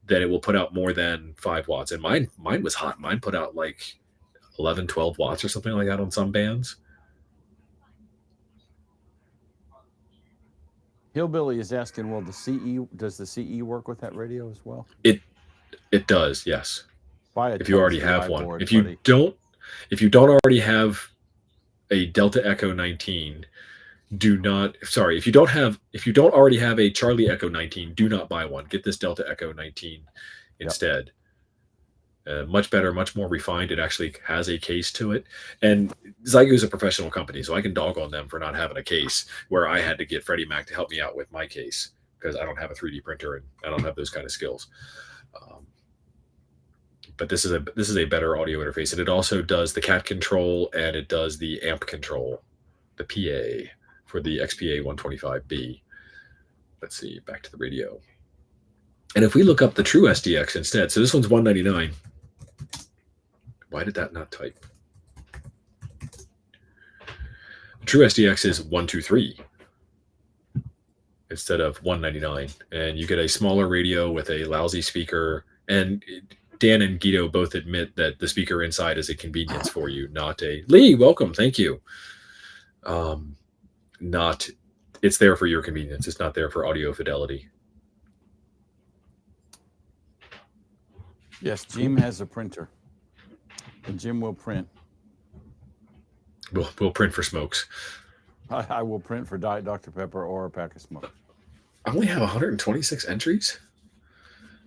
then it will put out more than 5 watts. And mine was hot. Mine put out like 11, 12 watts or something like that on some bands. Hillbilly is asking, well, does the CE work with that radio as well? It does, yes. If you already have one. Board, if you don't already have a Delta Echo 19, if you don't already have a Charlie Echo 19, do not buy one. Get this Delta Echo 19 instead. Much better, much more refined. It actually has a case to it. And Zygo is a professional company, so I can dog on them for not having a case, where I had to get Freddie Mac to help me out with my case because I don't have a 3D printer and I don't have those kind of skills. But this is a better audio interface, and it also does the cat control and it does the amp control, the PA for the XPA 125B. Let's see, back to the radio. And if we look up the True SDX instead, so this one's $199. Why did that not type? The True SDX is $123 instead of $199, and you get a smaller radio with a lousy speaker. And Dan and Guido both admit that the speaker inside is a convenience for you, not a Lee. Welcome, thank you. It's there for your convenience. It's not there for audio fidelity. Yes, Jim has a printer, and Jim will print. We'll print for smokes. I will print for Diet Dr. Pepper or a pack of smokes. I only have 126 entries.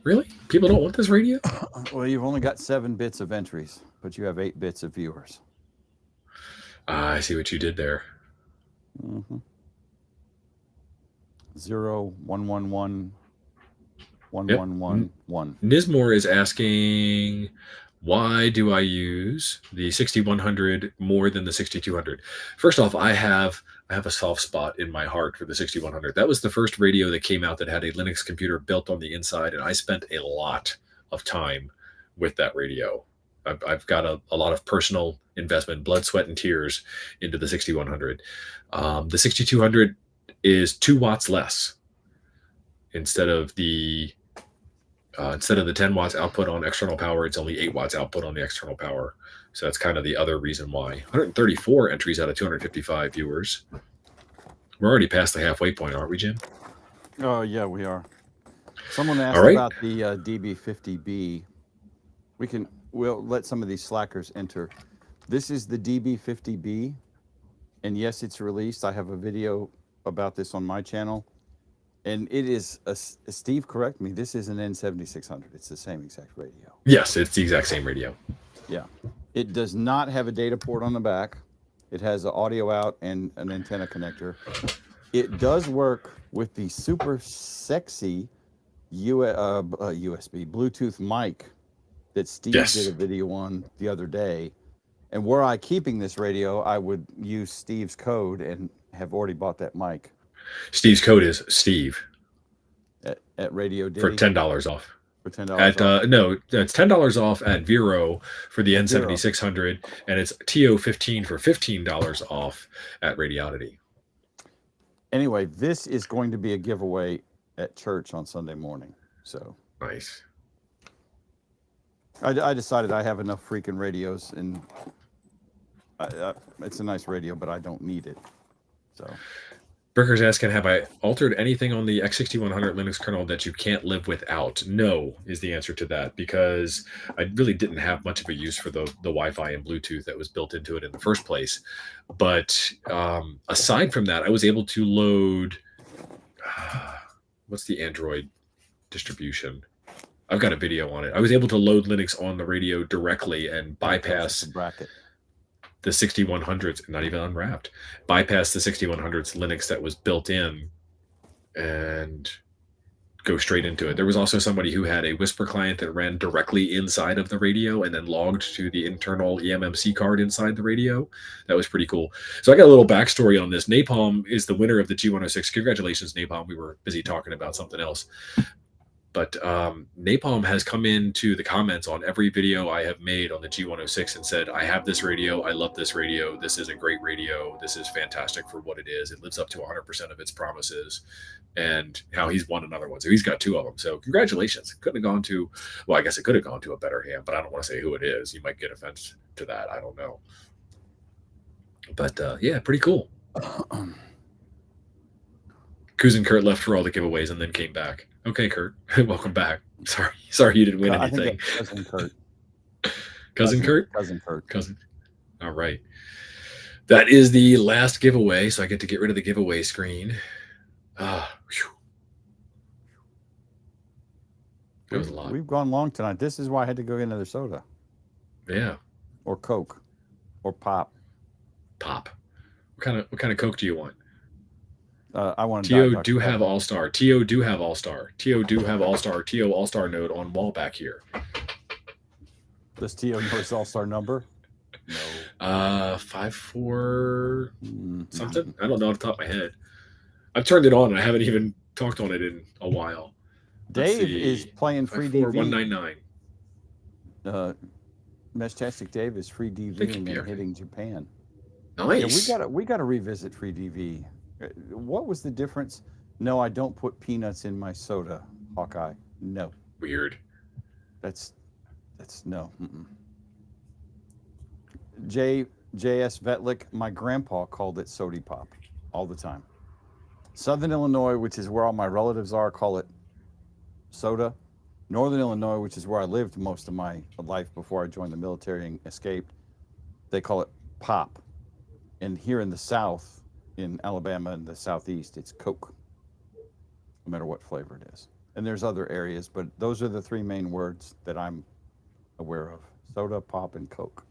Really? People don't want this radio? Well, you've only got 7 bits of entries, but you have 8 bits of viewers. I see what you did there. 0, 1, 1, 1, 1, 1, 1, 1. Nismore is asking, why do I use the 6100 more than the 6200? First off, I have a soft spot in my heart for the 6100. That was the first radio that came out that had a Linux computer built on the inside, and I spent a lot of time with that radio. I've got a lot of personal investment, blood, sweat, and tears into the 6100. The 6200 is 2 watts less. Instead of the 10 watts output on external power, it's only 8 watts output on the external power. So that's kind of the other reason why. 134 entries out of 255 viewers. We're already past the halfway point, aren't we, Jim? Oh, yeah, we are. Someone asked about the DB50B. We'll let some of these slackers enter. This is the DB50B, and yes, it's released. I have a video about this on my channel. And it is Steve, correct me. This is an N7600. It's the same exact radio. Yes, it's the exact same radio. Yeah. It does not have a data port on the back. It has an audio out and an antenna connector. It does work with the super sexy USB Bluetooth mic that Steve Yes. did a video on the other day. And were I keeping this radio, I would use Steve's code and have already bought that mic. Steve's code is Steve at Radioddity for $10 off. For $10 off? No, it's $10 off at Vero for the N7600, and it's TO15 for $15 off at Radioddity. Anyway, this is going to be a giveaway at church on Sunday morning. So nice. I decided I have enough freaking radios, and it's a nice radio, but I don't need it. So Bricker's asking, have I altered anything on the X6100 Linux kernel that you can't live without? No, is the answer to that, because I really didn't have much of a use for the Wi-Fi and Bluetooth that was built into it in the first place. But aside from that, I was able to load, what's the Android distribution? I've got a video on it. I was able to load Linux on the radio directly and bypass the 6100s, not even unwrapped, bypass the 6100s Linux that was built in and go straight into it. There was also somebody who had a Whisper client that ran directly inside of the radio and then logged to the internal eMMC card inside the radio. That was pretty cool. So I got a little backstory on this. Napalm is the winner of the G106. Congratulations, Napalm. We were busy talking about something else. But Napalm has come into the comments on every video I have made on the G106 and said, I have this radio. I love this radio. This is a great radio. This is fantastic for what it is. It lives up to 100% of its promises. And how he's won another one. So he's got 2 of them. So congratulations. Couldn't have gone to, well, I guess it could have gone to a better hand, but I don't want to say who it is. You might get offense to that. I don't know. But yeah, pretty cool. Kuz and Kurt left for all the giveaways and then came back. Okay, Kurt, welcome back. Sorry you didn't win anything. Cousin Kurt. Cousin Kurt? Cousin Kurt. Cousin. All right. That is the last giveaway, so I get to get rid of the giveaway screen. That was a lot. We've gone long tonight. This is why I had to go get another soda. Yeah. Or Coke. Or pop. Pop. What kind of Coke do you want? I want TO do have All-Star. TO do have All-Star. TO do have All-Star. TO All-Star node on wall back here. Does TO know his All-Star number? No. 54 something? I don't know off the top of my head. I've turned it on and I haven't even talked on it in a while. Dave is playing free DV. 199. Meshtastic Dave is free DVing and hitting Japan. Nice. Yeah, we gotta revisit free DV. What was the difference? No, I don't put peanuts in my soda, Hawkeye. No. Weird. That's no. J.S. Vetlick, my grandpa called it Sody Pop all the time. Southern Illinois, which is where all my relatives are, call it soda. Northern Illinois, which is where I lived most of my life before I joined the military and escaped, they call it pop. And here in the South, in Alabama and the Southeast, it's Coke, no matter what flavor it is. And there's other areas, but those are the 3 main words that I'm aware of: soda, pop, and Coke.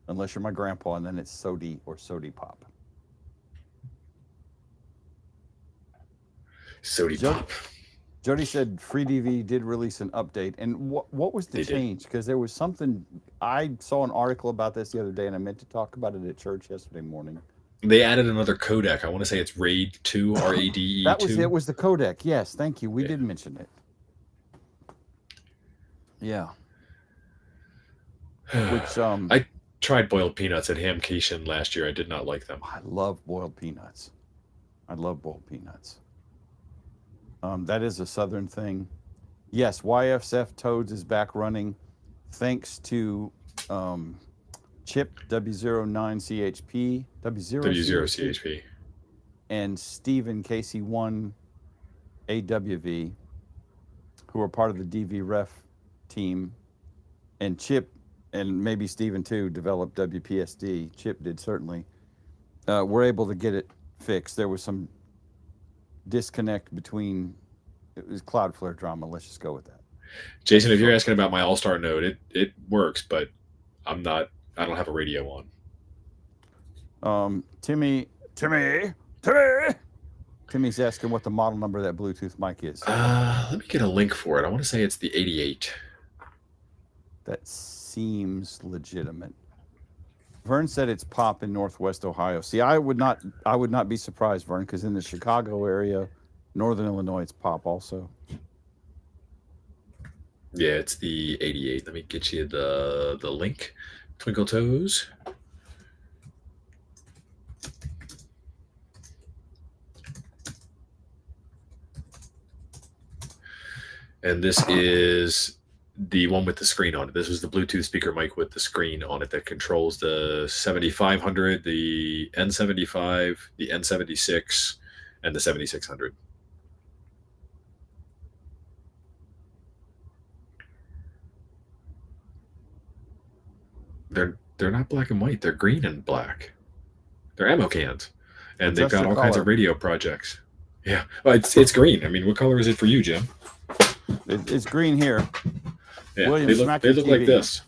Unless you're my grandpa, and then it's sody or sody pop. Sody pop. Jody said Free DV did release an update. And what was the change? Because there was something, I saw an article about this the other day, and I meant to talk about it at church yesterday morning. They added another codec. I want to say it's RAID 2, RADE 2. That was it. Was the codec. Yes, thank you. We did mention it. Yeah. Which I tried boiled peanuts at Hamcation last year. I did not like them. I love boiled peanuts. That is a Southern thing. Yes, YFSF Toads is back running thanks to Chip W09CHP, W0CHP, and Stephen KC1 AWV, who are part of the DV Ref team. And Chip, and maybe Stephen too, developed WPSD. Chip did certainly. We're able to get it fixed. There was some disconnect between. It was Cloudflare drama. Let's just go with that. Jason, if you're asking about my All-Star node, it works, but I don't have a radio on. Timmy's asking what the model number of that Bluetooth mic is. Let me get a link for it. I want to say it's the 88. That seems legitimate. Vern said it's pop in Northwest Ohio. See, I would not be surprised, Vern, because in the Chicago area, Northern Illinois, it's pop also. Yeah, it's the 88. Let me get you the link. Twinkle Toes. And this is the one with the screen on it. This is the Bluetooth speaker mic with the screen on it that controls the 7500, the N75, the N76, and the 7600. They're not black and white. They're green and black. They're ammo cans, and they've got all kinds of radio projects. Yeah, well, it's green. I mean, what color is it for you, Jim? It's green here. Yeah, William, they look like this.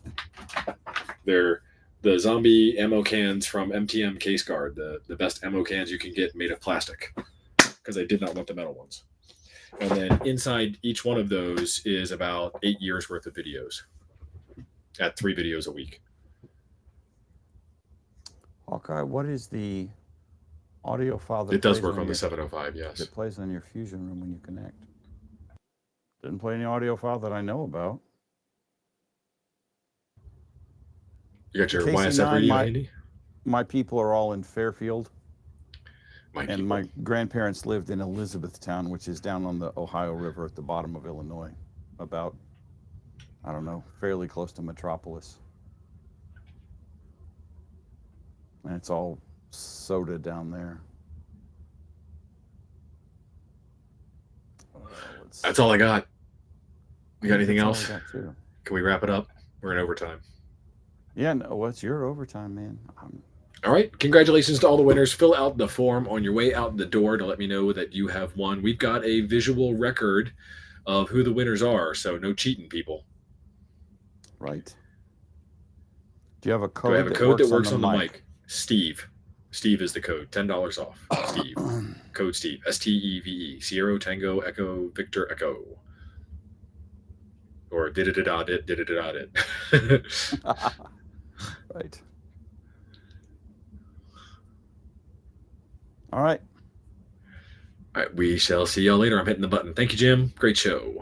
They're the zombie ammo cans from MTM Case Guard, the best ammo cans you can get made of plastic, because I did not want the metal ones. And then inside each one of those is about 8 years worth of videos at 3 videos a week. Hawkeye, what is the audio file that it does work on the 705, yes. It plays on your Fusion Room when you connect. Didn't play any audio file that I know about. You got your YSF radio handy? My people are all in Fairfield. My grandparents lived in Elizabethtown, which is down on the Ohio River at the bottom of Illinois. About, I don't know, fairly close to Metropolis. And it's all soda down there. That's all I got. You got anything else? Can we wrap it up? We're in overtime. Yeah, no, what's your overtime, man? All right. Congratulations to all the winners. Fill out the form on your way out the door to let me know that you have won. We've got a visual record of who the winners are, so no cheating, people. Right. Do you have a code? Do I have a code that works on the mic? Steve. Steve is the code. $10 off. Steve. Code Steve. STEVE. Sierra Tango Echo Victor Echo. Or did. Right. All right. All right. We shall see y'all later. I'm hitting the button. Thank you, Jim. Great show.